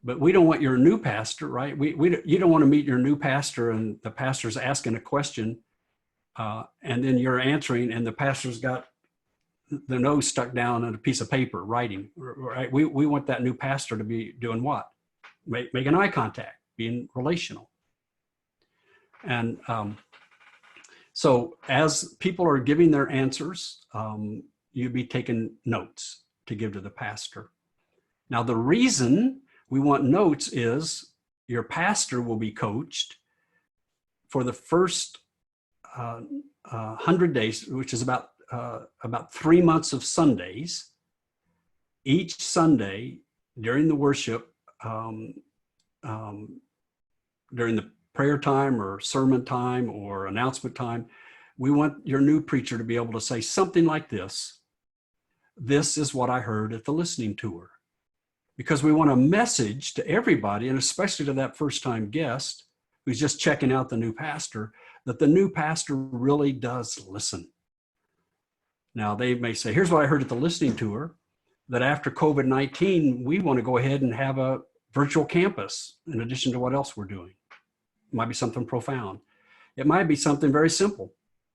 but we don't want your new pastor, right? You don't want to meet your new pastor and the pastor's asking a question and then you're answering and the pastor's got the nose stuck down on a piece of paper writing, right? We want that new pastor to be doing what? Making eye contact, being relational. And so as people are giving their answers, you'd be taking notes to give to the pastor. Now, the reason we want notes is your pastor will be coached for the first 100 days, which is about 3 months of Sundays. Each Sunday during the worship, during the prayer time or sermon time or announcement time, we want your new preacher to be able to say something like this. This is what I heard at the listening tour. Because we want a message to everybody, and especially to that first-time guest who's just checking out the new pastor, that the new pastor really does listen. Now, they may say, here's what I heard at the listening tour, that after COVID-19, we want to go ahead and have a virtual campus in addition to what else we're doing. It might be something profound. It might be something very simple.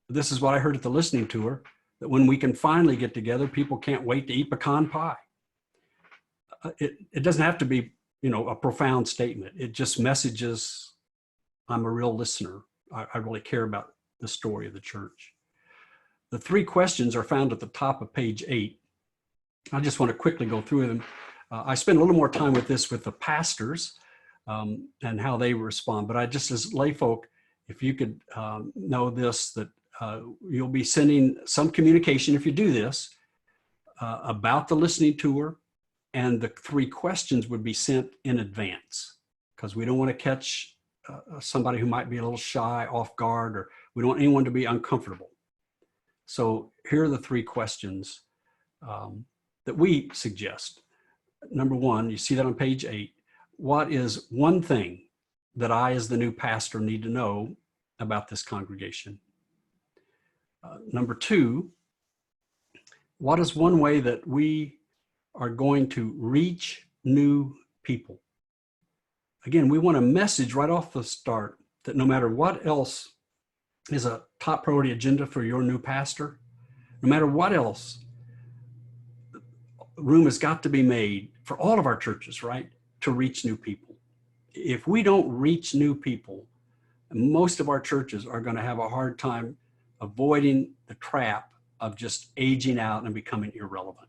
This is what I heard at the listening tour, that when we can finally get together, people can't wait to eat pecan pie. It doesn't have to be, a profound statement. It just messages, I'm a real listener. I really care about the story of the church. The 3 questions are found at the top of page 8. I just want to quickly go through them. I spend a little more time with this with the pastors and how they respond, but I just, as lay folk, if you could know this, that you'll be sending some communication, if you do this, about the listening tour, and the 3 questions would be sent in advance, because we don't want to catch somebody who might be a little shy, off guard, or we don't want anyone to be uncomfortable. So here are the 3 questions that we suggest. Number 1, you see that on page 8. What is one thing that I, as the new pastor, need to know about this congregation? Number 2, what is one way that we are going to reach new people? Again, we want a message right off the start that no matter what else is a top priority agenda for your new pastor, no matter what else, room has got to be made for all of our churches, right, to reach new people. If we don't reach new people, most of our churches are going to have a hard time avoiding the trap of just aging out and becoming irrelevant.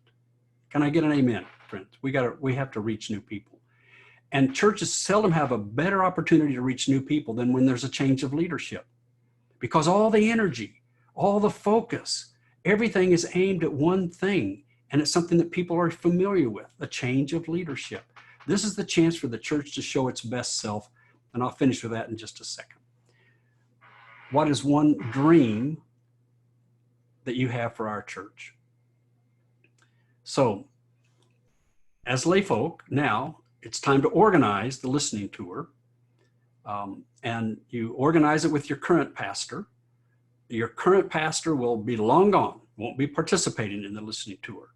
Can I get an amen, friends? We have to reach new people. And churches seldom have a better opportunity to reach new people than when there's a change of leadership. Because all the energy, all the focus, everything is aimed at one thing. And it's something that people are familiar with, a change of leadership. This is the chance for the church to show its best self. And I'll finish with that in just a second. What is one dream that you have for our church? So, as layfolk, now it's time to organize the listening tour. And you organize it with your current pastor. Your current pastor will be long gone, won't be participating in the listening tour.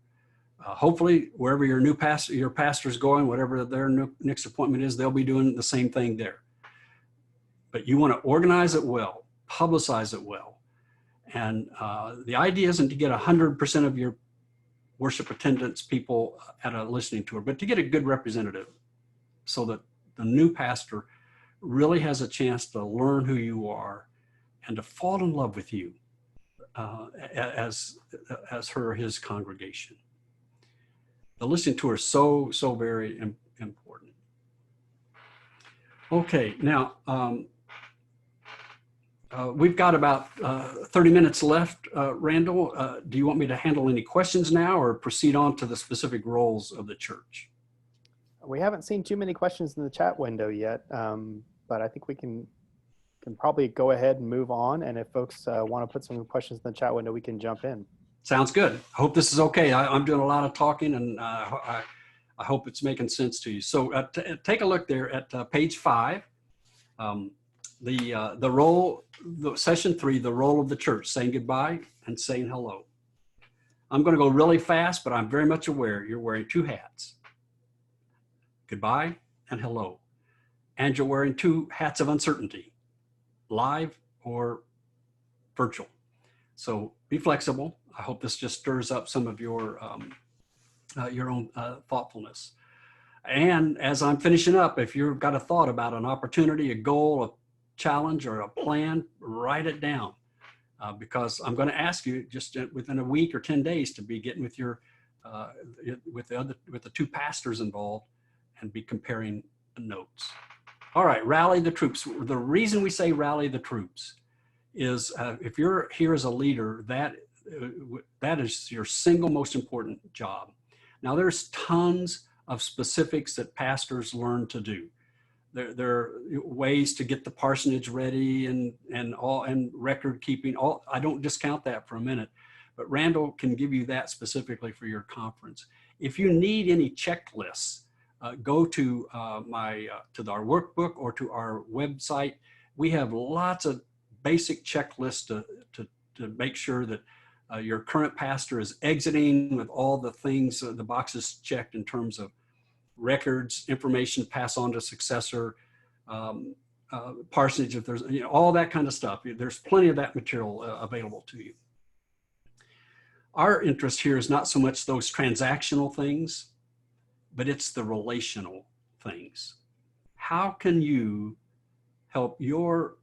Hopefully, wherever your pastor's going, whatever their next appointment is, they'll be doing the same thing there. But you want to organize it well, publicize it well. And the idea isn't to get 100% of your worship attendance people at a listening tour, but to get a good representative so that the new pastor really has a chance to learn who you are and to fall in love with you as her or his congregation. The listening tour is so very important. Okay, now we've got about 30 minutes left. Randall, do you want me to handle any questions now or proceed on to the specific roles of the church? We haven't seen too many questions in the chat window yet, but I think we can probably go ahead and move on. And if folks want to put some questions in the chat window, we can jump in. Sounds good. I hope this is okay. I'm doing a lot of talking, and I hope it's making sense to you. So take a look there at page 5. The role, session 3, the role of the church, saying goodbye and saying hello. I'm going to go really fast, but I'm very much aware you're wearing two hats. Goodbye and hello. And you're wearing two hats of uncertainty, live or virtual. So be flexible. I hope this just stirs up some of your own thoughtfulness. And as I'm finishing up, if you've got a thought about an opportunity, a goal, a challenge, or a plan, write it down. Because I'm going to ask you just within a week or 10 days to be getting with your with the two pastors involved and be comparing notes. All right, rally the troops. The reason we say rally the troops is if you're here as a leader, that is your single most important job. Now, there's tons of specifics that pastors learn to do. There are ways to get the parsonage ready and record keeping. I don't discount that for a minute, but Randall can give you that specifically for your conference. If you need any checklists, go to our workbook or to our website. We have lots of basic checklists to make sure that your current pastor is exiting with all the things, the boxes checked in terms of records, information pass on to successor, parsonage, if there's, all that kind of stuff. There's plenty of that material available to you. Our interest here is not so much those transactional things, but it's the relational things. How can you help your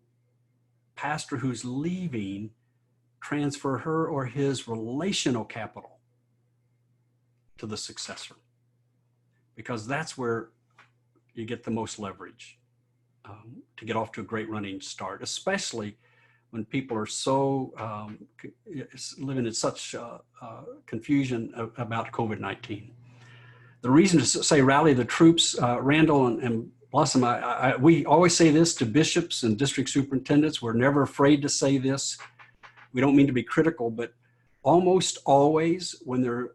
pastor who's leaving transfer her or his relational capital to the successor? Because that's where you get the most leverage to get off to a great running start, especially when people are so living in such confusion about COVID-19. The reason to say rally the troops, Randall and Blossom, we always say this to bishops and district superintendents. We're never afraid to say this. We don't mean to be critical, but almost always when there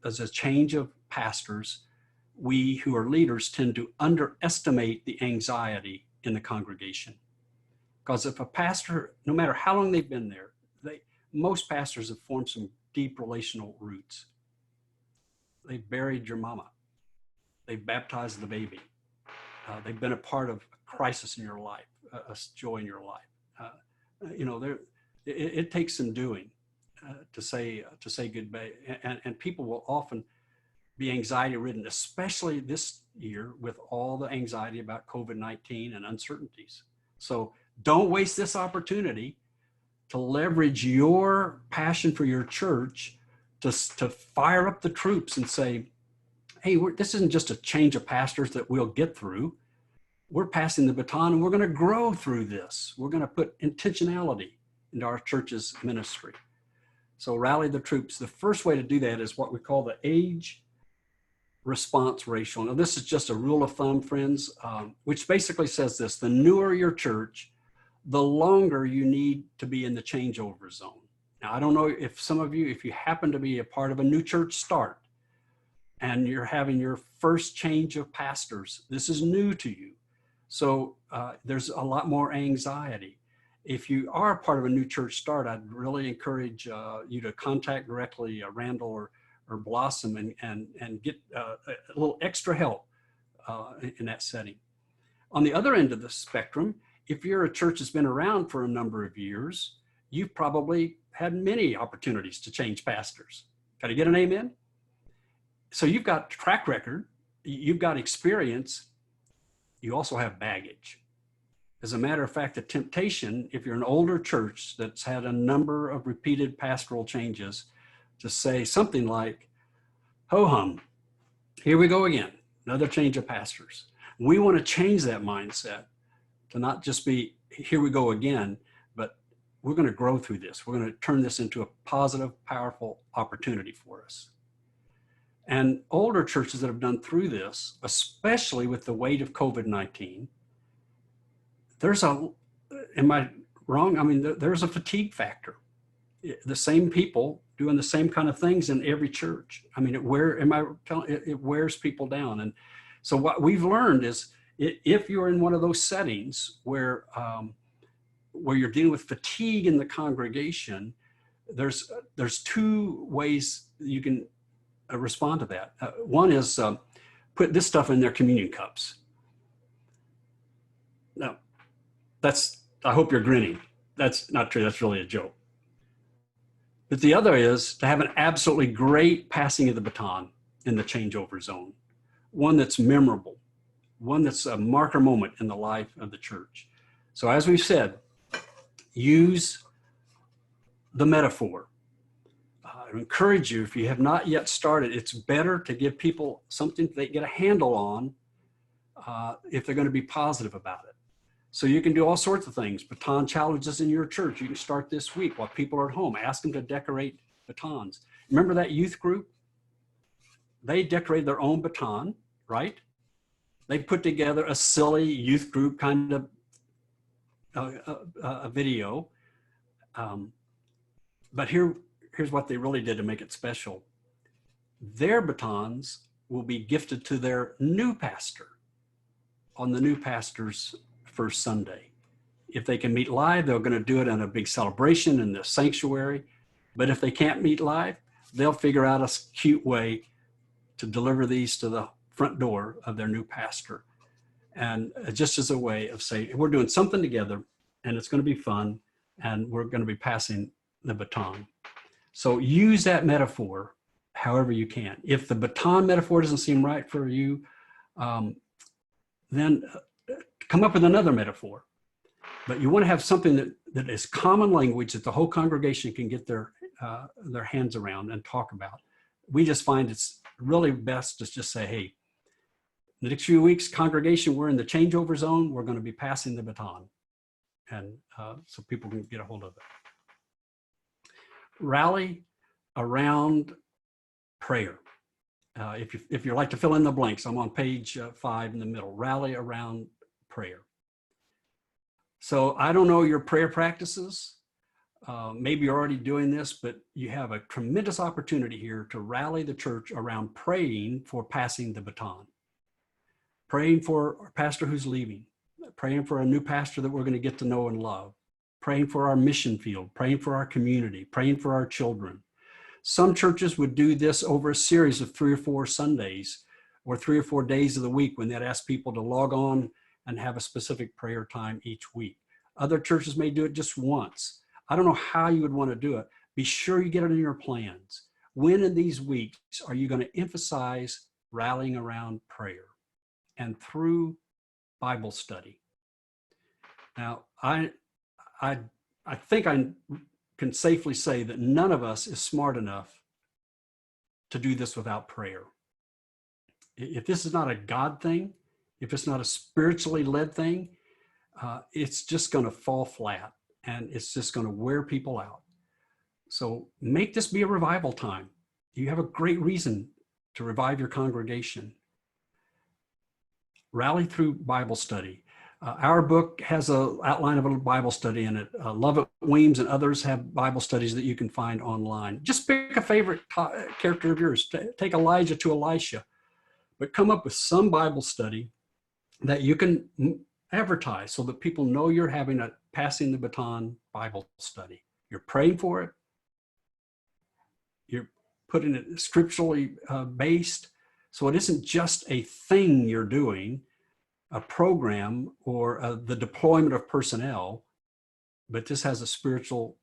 is a change of pastors, we who are leaders tend to underestimate the anxiety in the congregation. Because if a pastor, no matter how long they've been there, most pastors have formed some deep relational roots. They've buried your mama. They've baptized the baby. They've been a part of a crisis in your life, a joy in your life. It takes some doing to say goodbye, and people will often be anxiety ridden, especially this year with all the anxiety about COVID-19 and uncertainties. So don't waste this opportunity to leverage your passion for your church to fire up the troops and say, hey, this isn't just a change of pastors that we'll get through. We're passing the baton and we're going to grow through this. We're going to put intentionality into our church's ministry. So rally the troops. The first way to do that is what we call the age response ratio. Now, this is just a rule of thumb, friends, which basically says this: the newer your church, the longer you need to be in the changeover zone. Now, I don't know if some of you, if you happen to be a part of a new church start and you're having your first change of pastors, this is new to you. So there's a lot more anxiety. If you are a part of a new church start, I'd really encourage you to contact directly Randall or Blossom and get a little extra help in that setting. On the other end of the spectrum, if you're a church that's been around for a number of years, you've probably had many opportunities to change pastors. Got to get an amen? So you've got track record, you've got experience, you also have baggage. As a matter of fact, the temptation, if you're an older church that's had a number of repeated pastoral changes, to say something like, ho hum, here we go again, another change of pastors. We want to change that mindset to not just be, here we go again, but we're going to grow through this. We're going to turn this into a positive, powerful opportunity for us. And older churches that have done through this, especially with the weight of COVID-19, am I wrong? I mean, there's a fatigue factor. The same people doing the same kind of things in every church. I mean, it wears people down. And so what we've learned is, if you're in one of those settings where you're dealing with fatigue in the congregation, there's two ways you can respond to that. One is put this stuff in their communion cups. Now, I hope you're grinning. That's not true. That's really a joke. But the other is to have an absolutely great passing of the baton in the changeover zone, one that's memorable, one that's a marker moment in the life of the church. So as we've said, use the metaphor. I encourage you, if you have not yet started, it's better to give people something they get a handle on if they're going to be positive about it. So you can do all sorts of things. Baton challenges in your church. You can start this week while people are at home. Ask them to decorate batons. Remember that youth group? They decorated their own baton, right? They put together a silly youth group kind of a video. But here's what they really did to make it special. Their batons will be gifted to their new pastor on the new pastor's first Sunday. If they can meet live, they're going to do it in a big celebration in the sanctuary. But if they can't meet live, they'll figure out a cute way to deliver these to the front door of their new pastor. And just as a way of saying, we're doing something together and it's going to be fun and we're going to be passing the baton. So use that metaphor however you can. If the baton metaphor doesn't seem right for you, then come up with another metaphor. But you want to have something that is common language that the whole congregation can get their hands around and talk about. We just find it's really best to just say, hey, the next few weeks, congregation, we're in the changeover zone. We're going to be passing the baton. And so people can get a hold of it. Rally around prayer. If you'd like to fill in the blanks, I'm on page 5 in the middle. Rally around prayer. So I don't know your prayer practices. Maybe you're already doing this, but you have a tremendous opportunity here to rally the church around praying for passing the baton. Praying for our pastor who's leaving. Praying for a new pastor that we're going to get to know and love. Praying for our mission field. Praying for our community. Praying for our children. Some churches would do this over a series of 3 or 4 Sundays or 3 or 4 days of the week when they'd ask people to log on and have a specific prayer time each week. Other churches may do it just once. I don't know how you would want to do it. Be sure you get it in your plans. When in these weeks are you going to emphasize rallying around prayer and through Bible study? Now, I think I can safely say that none of us is smart enough to do this without prayer. If this is not a God thing, if it's not a spiritually led thing, it's just going to fall flat and it's just going to wear people out. So make this be a revival time. You have a great reason to revive your congregation. Rally through Bible study. Our book has an outline of a Bible study in it. Love It Weems and others have Bible studies that you can find online. Just pick a favorite character of yours. Take Elijah to Elisha, but come up with some Bible study that you can advertise so that people know you're having a passing the baton Bible study. You're praying for it. You're putting it scripturally based. So it isn't just a thing you're doing, a program or the deployment of personnel, but this has a spiritual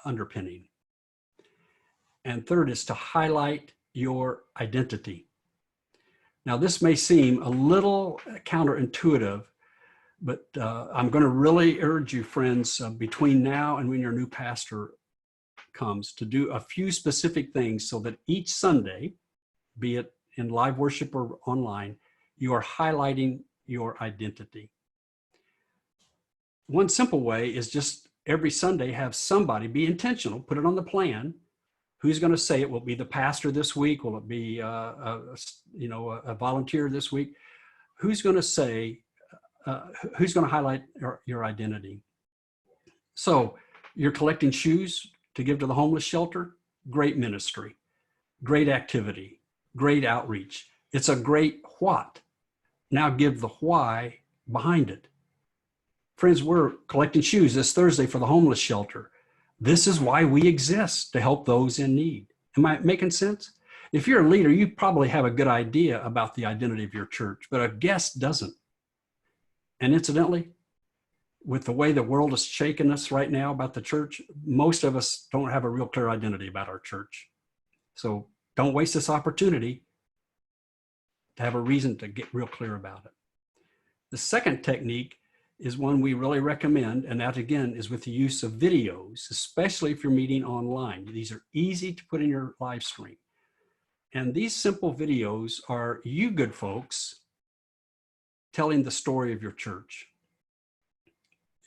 underpinning. And third is to highlight your identity. Now, this may seem a little counterintuitive, but I'm going to really urge you, friends, between now and when your new pastor comes, to do a few specific things so that each Sunday, be it in live worship or online, you are highlighting your identity. One simple way is just every Sunday have somebody be intentional, put it on the plan. Who's going to say it? Will it be the pastor this week? Will it be a volunteer this week? Who's going to say, who's going to highlight your identity? So you're collecting shoes to give to the homeless shelter. Great ministry, great activity, great outreach. It's a great what. Now give the why behind it. Friends, we're collecting shoes this Thursday for the homeless shelter. This is why we exist, to help those in need. Am I making sense? If you're a leader, you probably have a good idea about the identity of your church, but a guest doesn't. And incidentally, with the way the world is shaking us right now about the church, most of us don't have a real clear identity about our church. So don't waste this opportunity to have a reason to get real clear about it. The second technique is one we really recommend, and that again is with the use of videos, especially if you're meeting online. These are easy to put in your live stream. And these simple videos are you good folks telling the story of your church.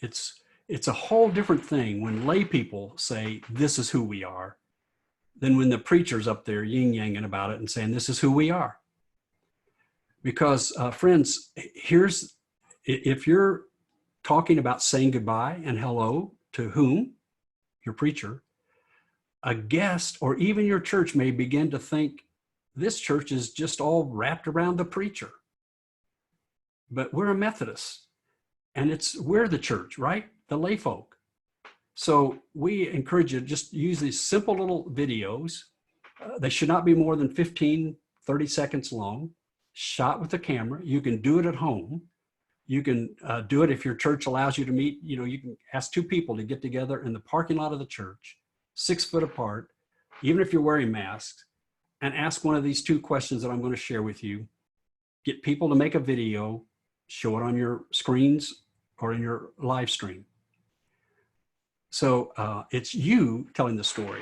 It's a whole different thing when lay people say, this is who we are, than when the preacher's up there yin-yanging about it and saying, this is who we are. Because friends, if you're talking about saying goodbye and hello to whom? Your preacher. A guest or even your church may begin to think this church is just all wrapped around the preacher. But we're a Methodist and we're the church, right? The lay folk. So we encourage you to just use these simple little videos. They should not be more than 15, 30 seconds long, shot with a camera. You can do it at home. You can do it if your church allows you to meet. You know, you can ask two people to get together in the parking lot of the church, 6 foot apart, even if you're wearing masks, and ask one of these two questions that I'm going to share with you. Get people to make a video, show it on your screens or in your live stream. So it's you telling the story.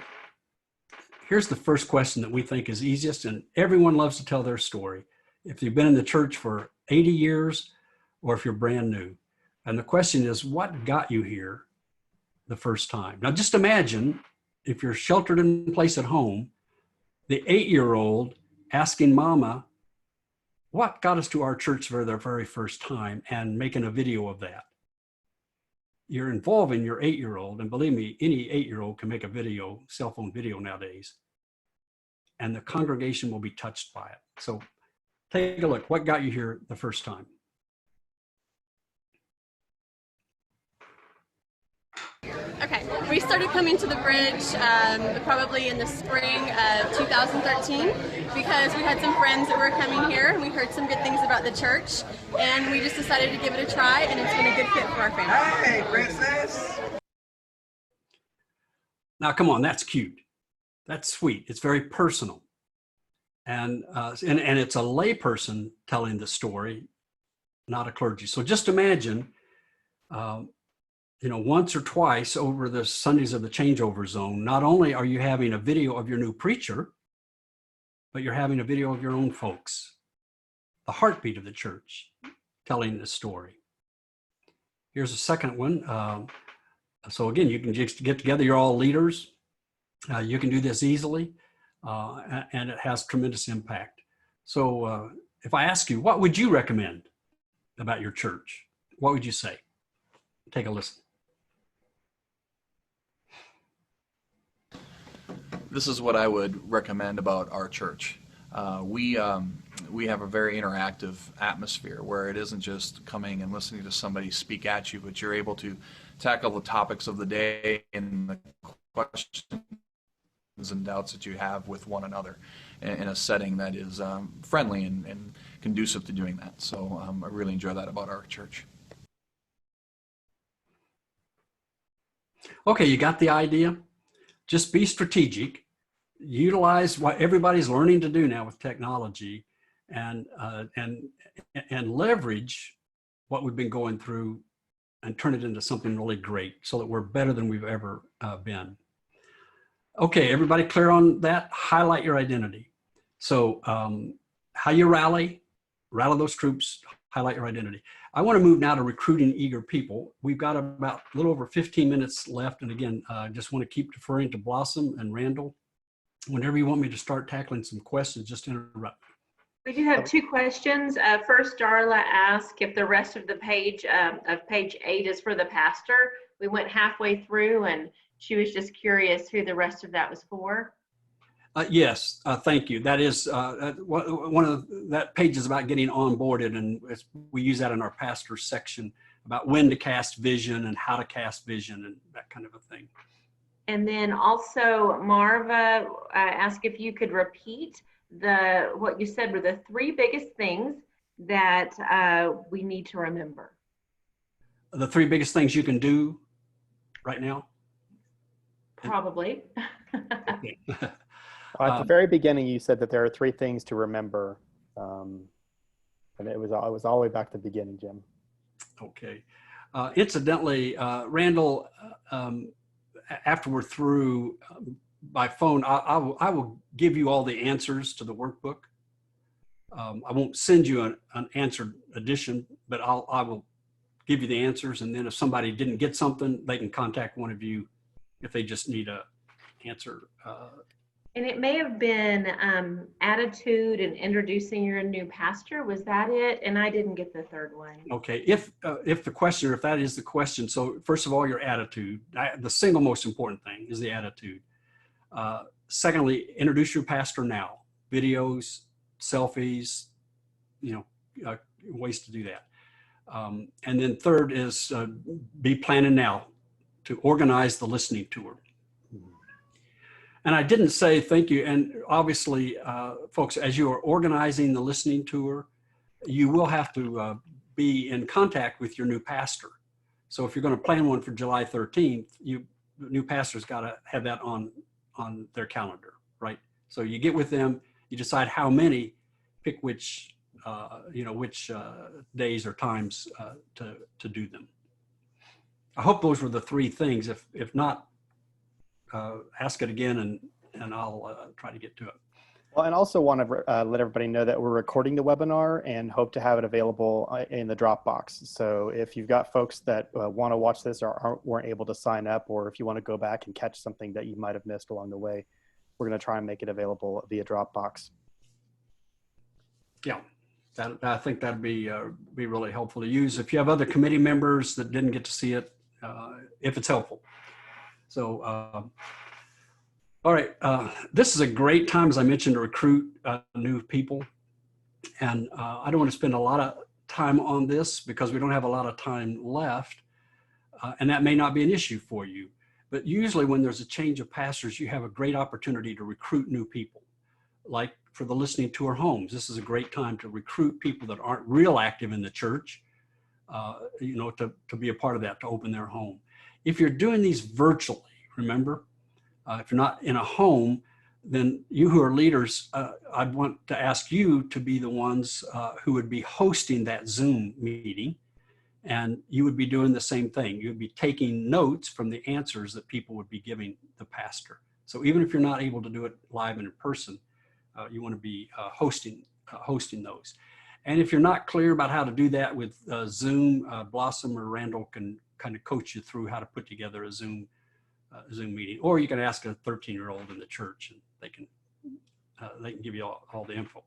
Here's the first question that we think is easiest, and everyone loves to tell their story. If you've been in the church for 80 years, or if you're brand new. And the question is, what got you here the first time? Now just imagine if you're sheltered in place at home, the 8-year-old asking mama, what got us to our church for the very first time, and making a video of that. You're involving your 8-year-old, and believe me, any 8-year-old can make a video, cell phone video nowadays, and the congregation will be touched by it. So take a look, what got you here the first time? Okay, we started coming to the bridge probably in the spring of 2013 because we had some friends that were coming here and we heard some good things about the church, and we just decided to give it a try, and it's been a good fit for our family. Hey, princess! Now, come on, that's cute. That's sweet. It's very personal. And it's a layperson telling the story, not a clergy. So just imagine, once or twice over the Sundays of the Changeover Zone, not only are you having a video of your new preacher, but you're having a video of your own folks, the heartbeat of the church, telling the story. Here's a second one. So again, you can just get together, you're all leaders. You can do this easily, and it has tremendous impact. So if I ask you, what would you recommend about your church? What would you say? Take a listen. This is what I would recommend about our church. We have a very interactive atmosphere where it isn't just coming and listening to somebody speak at you, but you're able to tackle the topics of the day and the questions and doubts that you have with one another in a setting that is friendly and conducive to doing that. So I really enjoy that about our church. Okay, you got the idea? Just be strategic. Utilize what everybody's learning to do now with technology, and leverage what we've been going through and turn it into something really great so that we're better than we've ever been. Okay, everybody clear on that? Highlight your identity. So how you rally those troops, highlight your identity. I want to move now to recruiting eager people. We've got about a little over 15 minutes left. And again, just want to keep deferring to Blossom and Randall. Whenever you want me to start tackling some questions, just interrupt. We do have two questions. First, Darla asked if the rest of the page of page 8 is for the pastor. We went halfway through and she was just curious who the rest of that was for. Yes, thank you. That is one of that page is about getting onboarded, and we use that in our pastor section about when to cast vision and how to cast vision and that kind of a thing. And then also Marva asked if you could repeat what you said were the 3 biggest things that we need to remember. The 3 biggest things you can do right now? Probably. Okay. At the very beginning, you said that there are 3 things to remember. And it was all the way back to the beginning, Jim. Okay. Incidentally, Randall, after we're through by phone, I will give you all the answers to the workbook. I won't send you an answered edition, but I will give you the answers. And then if somebody didn't get something, they can contact one of you if they just need a answer. And it may have been attitude and introducing your new pastor. Was that it? And I didn't get the 3rd one. Okay, if the question, or if that is the question, so first of all, your attitude. The single most important thing is the attitude. Secondly, introduce your pastor now. Videos, selfies, ways to do that. And then third is be planning now to organize the listening tour. And I didn't say thank you. And obviously, folks, as you are organizing the listening tour, you will have to be in contact with your new pastor. So if you're going to plan one for July 13th, the new pastor's got to have that on their calendar, right? So you get with them, you decide how many, pick which days or times to do them. I hope those were the 3 things. If not, ask it again and I'll try to get to it. Well, and also want to let everybody know that we're recording the webinar and hope to have it available in the Dropbox. So if you've got folks that want to watch this or weren't able to sign up, or if you want to go back and catch something that you might have missed along the way, we're going to try and make it available via Dropbox. Yeah, I think that'd be really helpful to use. If you have other committee members that didn't get to see it, if it's helpful. So, all right, this is a great time, as I mentioned, to recruit new people. And I don't want to spend a lot of time on this because we don't have a lot of time left. And that may not be an issue for you. But usually when there's a change of pastors, you have a great opportunity to recruit new people. Like for the listening tour homes, this is a great time to recruit people that aren't real active in the church, to be a part of that, to open their home. If you're doing these virtually, remember, if you're not in a home, then you who are leaders, I'd want to ask you to be the ones who would be hosting that Zoom meeting. And you would be doing the same thing. You would be taking notes from the answers that people would be giving the pastor. So even if you're not able to do it live and in person, you want to be hosting those. And if you're not clear about how to do that with Zoom, Blossom or Randall can kind of coach you through how to put together a Zoom meeting. Or you can ask a 13-year-old in the church, and they can give you all the info.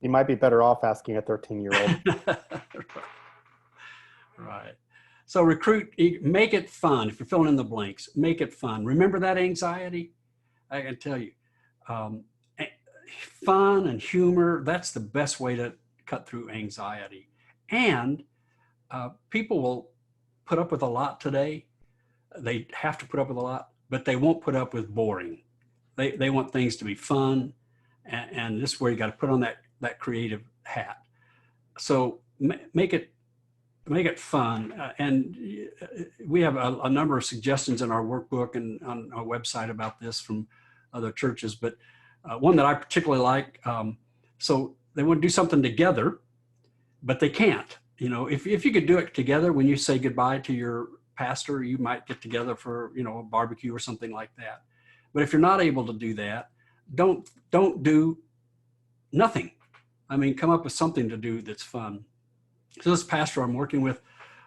You might be better off asking a 13-year-old. Right. So recruit, make it fun. If you're filling in the blanks, make it fun. Remember that anxiety? I can tell you, fun and humor, that's the best way to cut through anxiety. And people will put up with a lot today. They have to put up with a lot, but they won't put up with boring. They want things to be fun. And this is where you got to put on that creative hat. So make it fun. And we have a number of suggestions in our workbook and on our website about this from other churches, but one that I particularly like, so they want to do something together, but they can't. If you could do it together, when you say goodbye to your pastor, you might get together for, a barbecue or something like that. But if you're not able to do that, don't do nothing. I mean, come up with something to do that's fun. So this pastor I'm working with,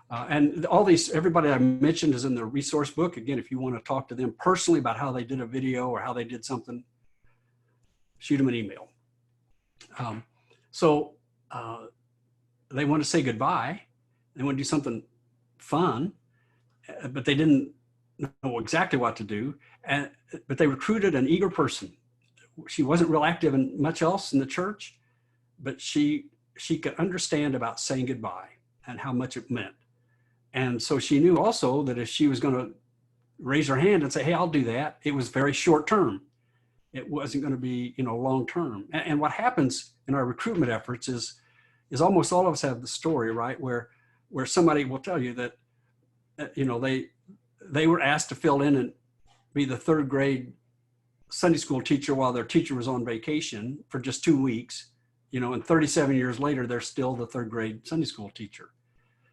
and everybody I mentioned is in the resource book. Again, if you want to talk to them personally about how they did a video or how they did something, shoot them an email. So they want to say goodbye. They want to do something fun, but they didn't know exactly what to do. But they recruited an eager person. She wasn't real active in much else in the church, but she could understand about saying goodbye and how much it meant. And so she knew also that if she was going to raise their hand and say, hey, I'll do that. It was very short term. It wasn't going to be, long term. And what happens in our recruitment efforts is almost all of us have the story, right? Where somebody will tell you that, they were asked to fill in and be the third grade Sunday school teacher while their teacher was on vacation for just 2 weeks, and 37 years later, they're still the third grade Sunday school teacher.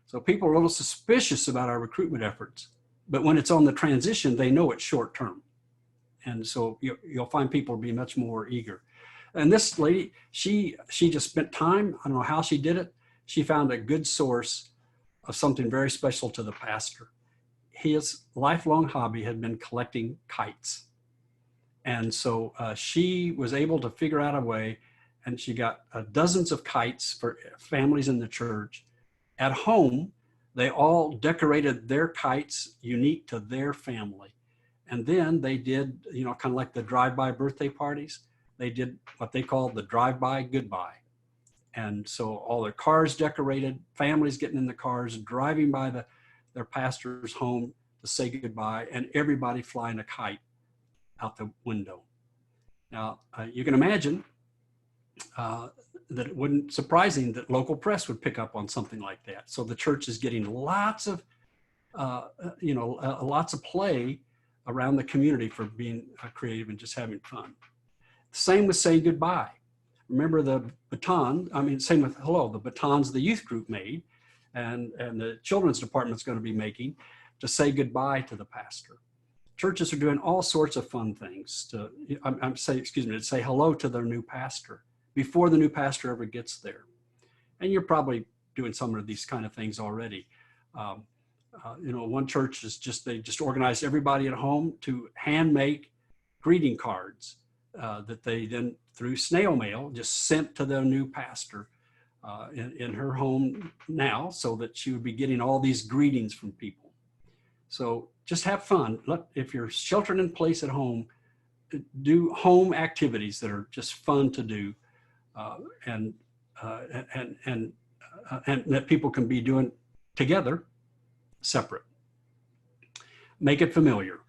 So people are a little suspicious about our recruitment efforts, but when it's on the transition, they know it's short term. And so you'll find people be much more eager. And this lady, she just spent time, I don't know how she did it. She found a good source of something very special to the pastor. His lifelong hobby had been collecting kites. And so she was able to figure out a way, and she got dozens of kites for families in the church. At home, they all decorated their kites unique to their family. And then they did, kind of like the drive-by birthday parties. They did what they called the drive-by goodbye. And so all their cars decorated, families getting in the cars, driving by their pastor's home to say goodbye, and everybody flying a kite out the window. Now, you can imagine that it wouldn't surprising that local press would pick up on something like that. So the church is getting lots of play around the community for being creative and just having fun. Same with saying goodbye. Remember the baton, same with hello, the batons the youth group made and the children's department's going to be making to say goodbye to the pastor. Churches are doing all sorts of fun things to say hello to their new pastor before the new pastor ever gets there. And you're probably doing some of these kind of things already. One church they just organized everybody at home to hand make greeting cards that they then through snail mail just sent to their new pastor in her home now, so that she would be getting all these greetings from people. So just have fun. Look, if you're sheltering in place at home, do home activities that are just fun to do, and that people can be doing together, separate. Make it familiar.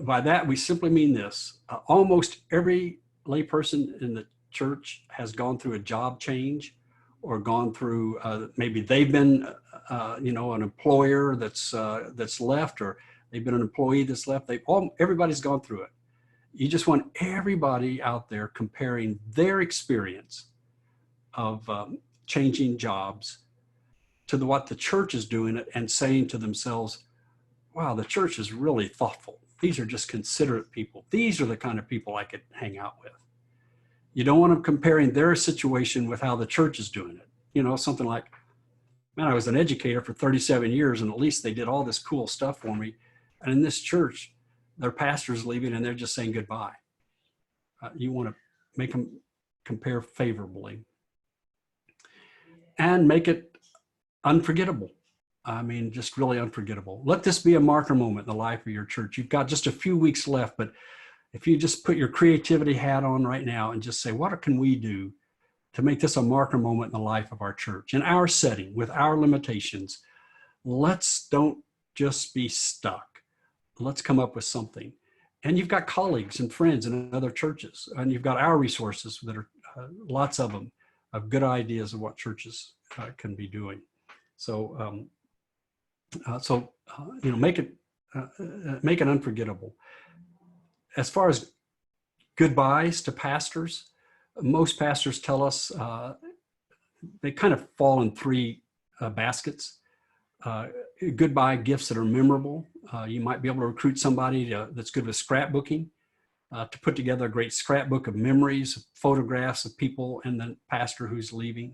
By that, we simply mean this. Almost every layperson in the church has gone through a job change, or gone through, maybe they've been, an employer that's left, or they've been an employee that's left. Everybody's gone through it. You just want everybody out there comparing their experience of changing jobs to what the church is doing, and saying to themselves, wow, the church is really thoughtful. These are just considerate people. These are the kind of people I could hang out with. You don't want them comparing their situation with how the church is doing it. Something like, man, I was an educator for 37 years and at least they did all this cool stuff for me. And in this church, their pastor's leaving and they're just saying goodbye. You want to make them compare favorably. And make it unforgettable. Just really unforgettable. Let this be a marker moment in the life of your church. You've got just a few weeks left, but if you just put your creativity hat on right now and just say, what can we do to make this a marker moment in the life of our church, in our setting, with our limitations? Don't just be stuck. Let's come up with something. And you've got colleagues and friends in other churches, and you've got our resources that are lots of them, of good ideas of what churches can be doing. So, make it unforgettable. As far as goodbyes to pastors, most pastors tell us they kind of fall in three baskets. Goodbye gifts that are memorable. You might be able to recruit somebody that's good with scrapbooking, to put together a great scrapbook of memories, photographs of people and the pastor who's leaving.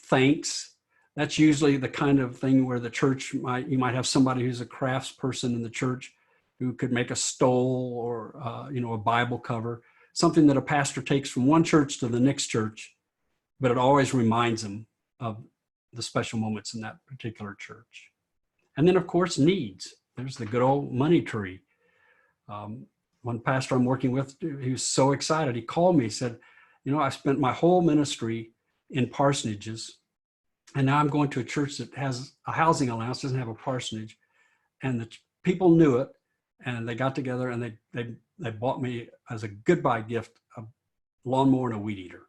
Thanks. That's usually the kind of thing where the church you might have somebody who's a crafts person in the church who could make a stole or a Bible cover, something that a pastor takes from one church to the next church, but it always reminds them of the special moments in that particular church. And then, of course, needs. There's the good old money tree. One pastor I'm working with, he was so excited. He called me, he said, I spent my whole ministry in parsonages, and now I'm going to a church that has a housing allowance, doesn't have a parsonage. And people knew it, and they got together and they bought me as a goodbye gift a lawnmower and a weed eater,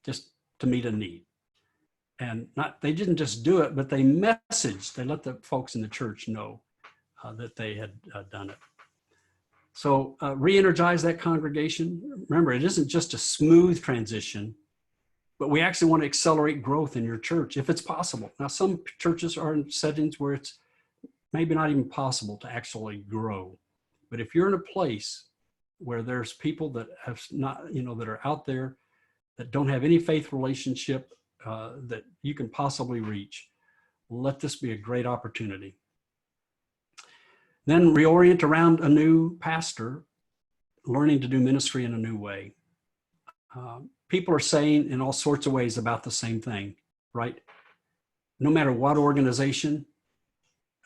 just to meet a need. And they didn't just do it, but they messaged, they let the folks in the church know that they had done it. So re-energize that congregation. Remember, it isn't just a smooth transition, but we actually want to accelerate growth in your church if it's possible. Now, some churches are in settings where it's maybe not even possible to actually grow. But if you're in a place where there's people that have not, that are out there that don't have any faith relationship that you can possibly reach, let this be a great opportunity. Then reorient around a new pastor, learning to do ministry in a new way. People are saying in all sorts of ways about the same thing, right? No matter what organization,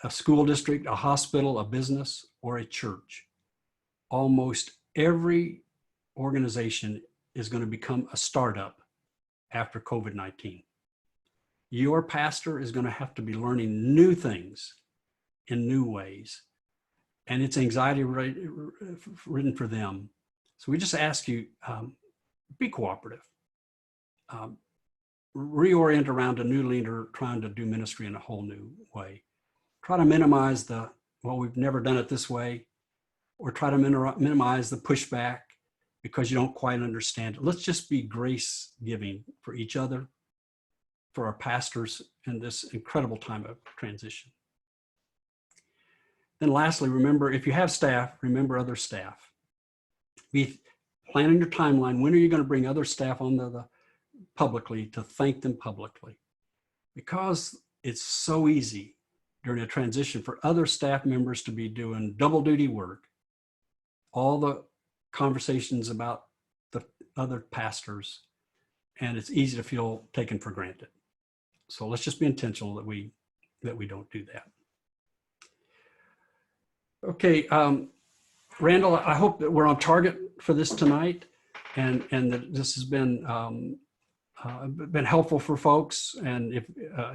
a school district, a hospital, a business, or a church, almost every organization is going to become a startup after COVID-19. Your pastor is going to have to be learning new things in new ways, and it's anxiety ridden for them. So we just ask you, be cooperative. Reorient around a new leader trying to do ministry in a whole new way. Try to minimize we've never done it this way, or try to minimize the pushback because you don't quite understand it. Let's just be grace giving for each other, for our pastors in this incredible time of transition. Then lastly, remember, if you have staff, remember other staff. Be planning your timeline. When are you going to bring other staff on publicly to thank them publicly? Because it's so easy during a transition for other staff members to be doing double duty work, all the conversations about the other pastors, and it's easy to feel taken for granted. So let's just be intentional that we don't do that. Okay, Randall, I hope that we're on target for this tonight, and that this has been helpful for folks. And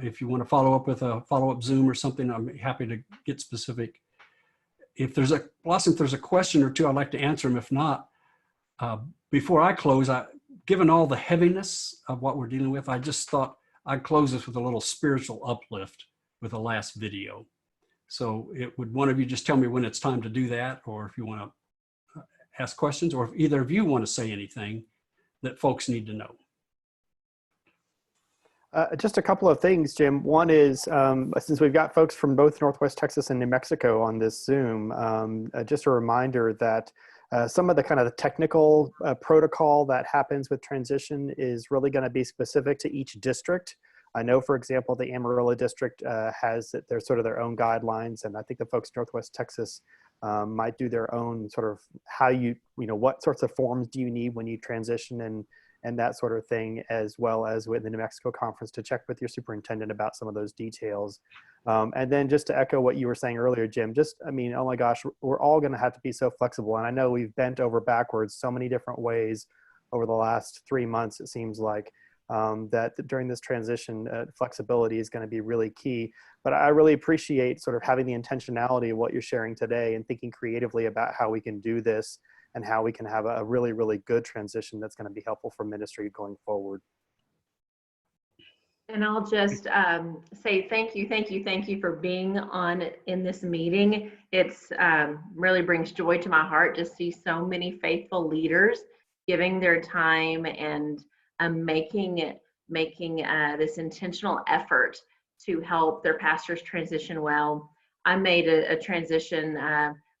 if you want to follow up with a follow-up Zoom or something, I'm happy to get specific. If there's a question or two, I'd like to answer them. If not, before I close, given all the heaviness of what we're dealing with, I just thought I'd close this with a little spiritual uplift with the last video. So would one of you just tell me when it's time to do that, or if you want to ask questions, or if either of you want to say anything that folks need to know. Just a couple of things, Jim. One is, since we've got folks from both Northwest Texas and New Mexico on this Zoom, just a reminder that some of the kind of the technical protocol that happens with transition is really going to be specific to each district. I know, for example, the Amarillo district has their sort of their own guidelines, and I think the folks in Northwest Texas might do their own sort of what sorts of forms do you need when you transition and that sort of thing, as well as with the New Mexico conference, to check with your superintendent about some of those details. And then just to echo what you were saying earlier, Jim, oh my gosh, we're all going to have to be so flexible. And I know we've bent over backwards so many different ways over the last 3 months, it seems like, that during this transition, flexibility is going to be really key. But I really appreciate sort of having the intentionality of what you're sharing today and thinking creatively about how we can do this and how we can have a really, really good transition that's going to be helpful for ministry going forward. And I'll just say thank you for being on in this meeting. It's really brings joy to my heart to see so many faithful leaders giving their time and making this intentional effort to help their pastors transition well. I made a transition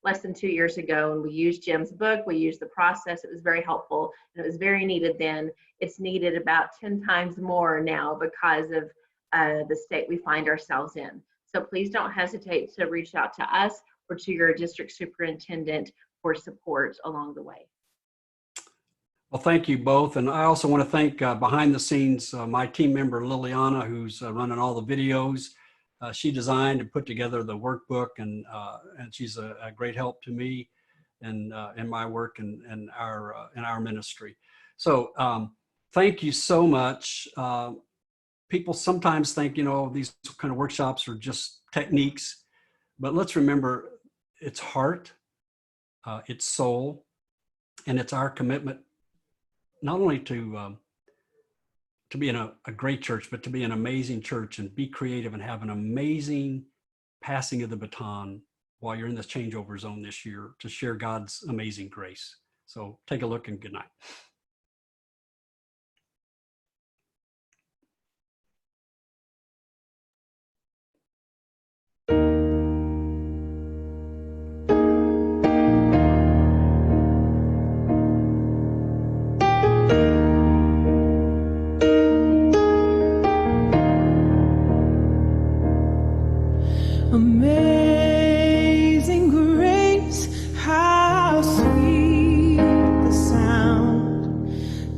less than 2 years ago, and we used Jim's book. We used the process. It was very helpful, and it was very needed then. It's needed about 10 times more now because of the state we find ourselves in. So please don't hesitate to reach out to us or to your district superintendent for support along the way. Well, thank you both. And I also want to thank behind the scenes my team member, Liliana, who's running all the videos. She designed and put together the workbook, and she's a great help to me and in my work and our ministry. So thank you so much. People sometimes think, these kind of workshops are just techniques, but let's remember its heart, its soul, and it's our commitment not only to be in a great church, but to be an amazing church and be creative and have an amazing passing of the baton while you're in this changeover zone this year to share God's amazing grace. So take a look and good night. Amazing grace, how sweet the sound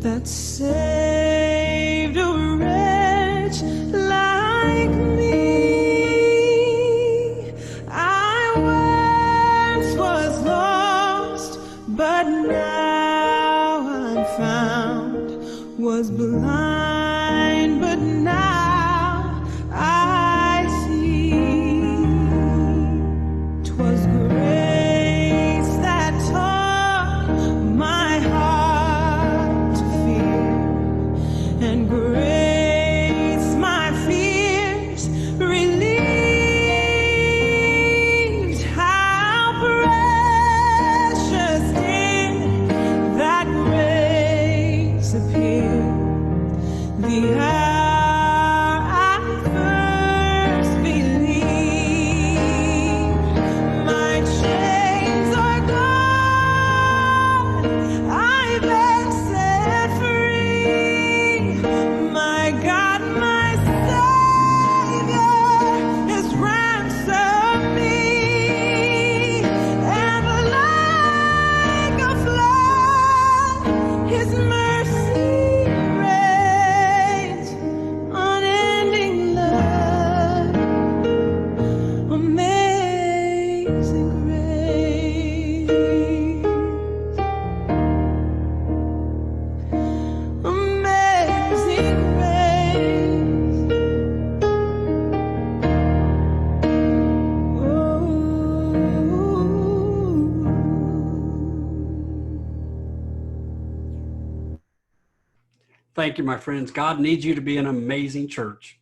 that saved a wretch like me. I once was lost, but now I'm found, was blind, but now I see. 'Twas grace that taught my heart to fear, and grace my fears relieved. How precious did that grace appear, the hour I first believed. My chains are gone, I've been set free. My God, my Savior has ransomed me, and like a flood, His mercy reigns, unending love, amazing grace, amazing grace. Thank you, my friends. God needs you to be an amazing church.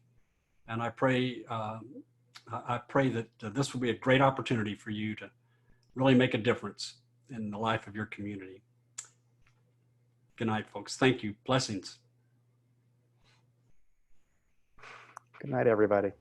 And I pray that this will be a great opportunity for you to really make a difference in the life of your community. Good night, folks. Thank you. Blessings. Good night, everybody.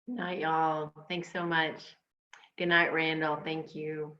Good night, y'all. Thanks so much. Good night, Randall. Thank you.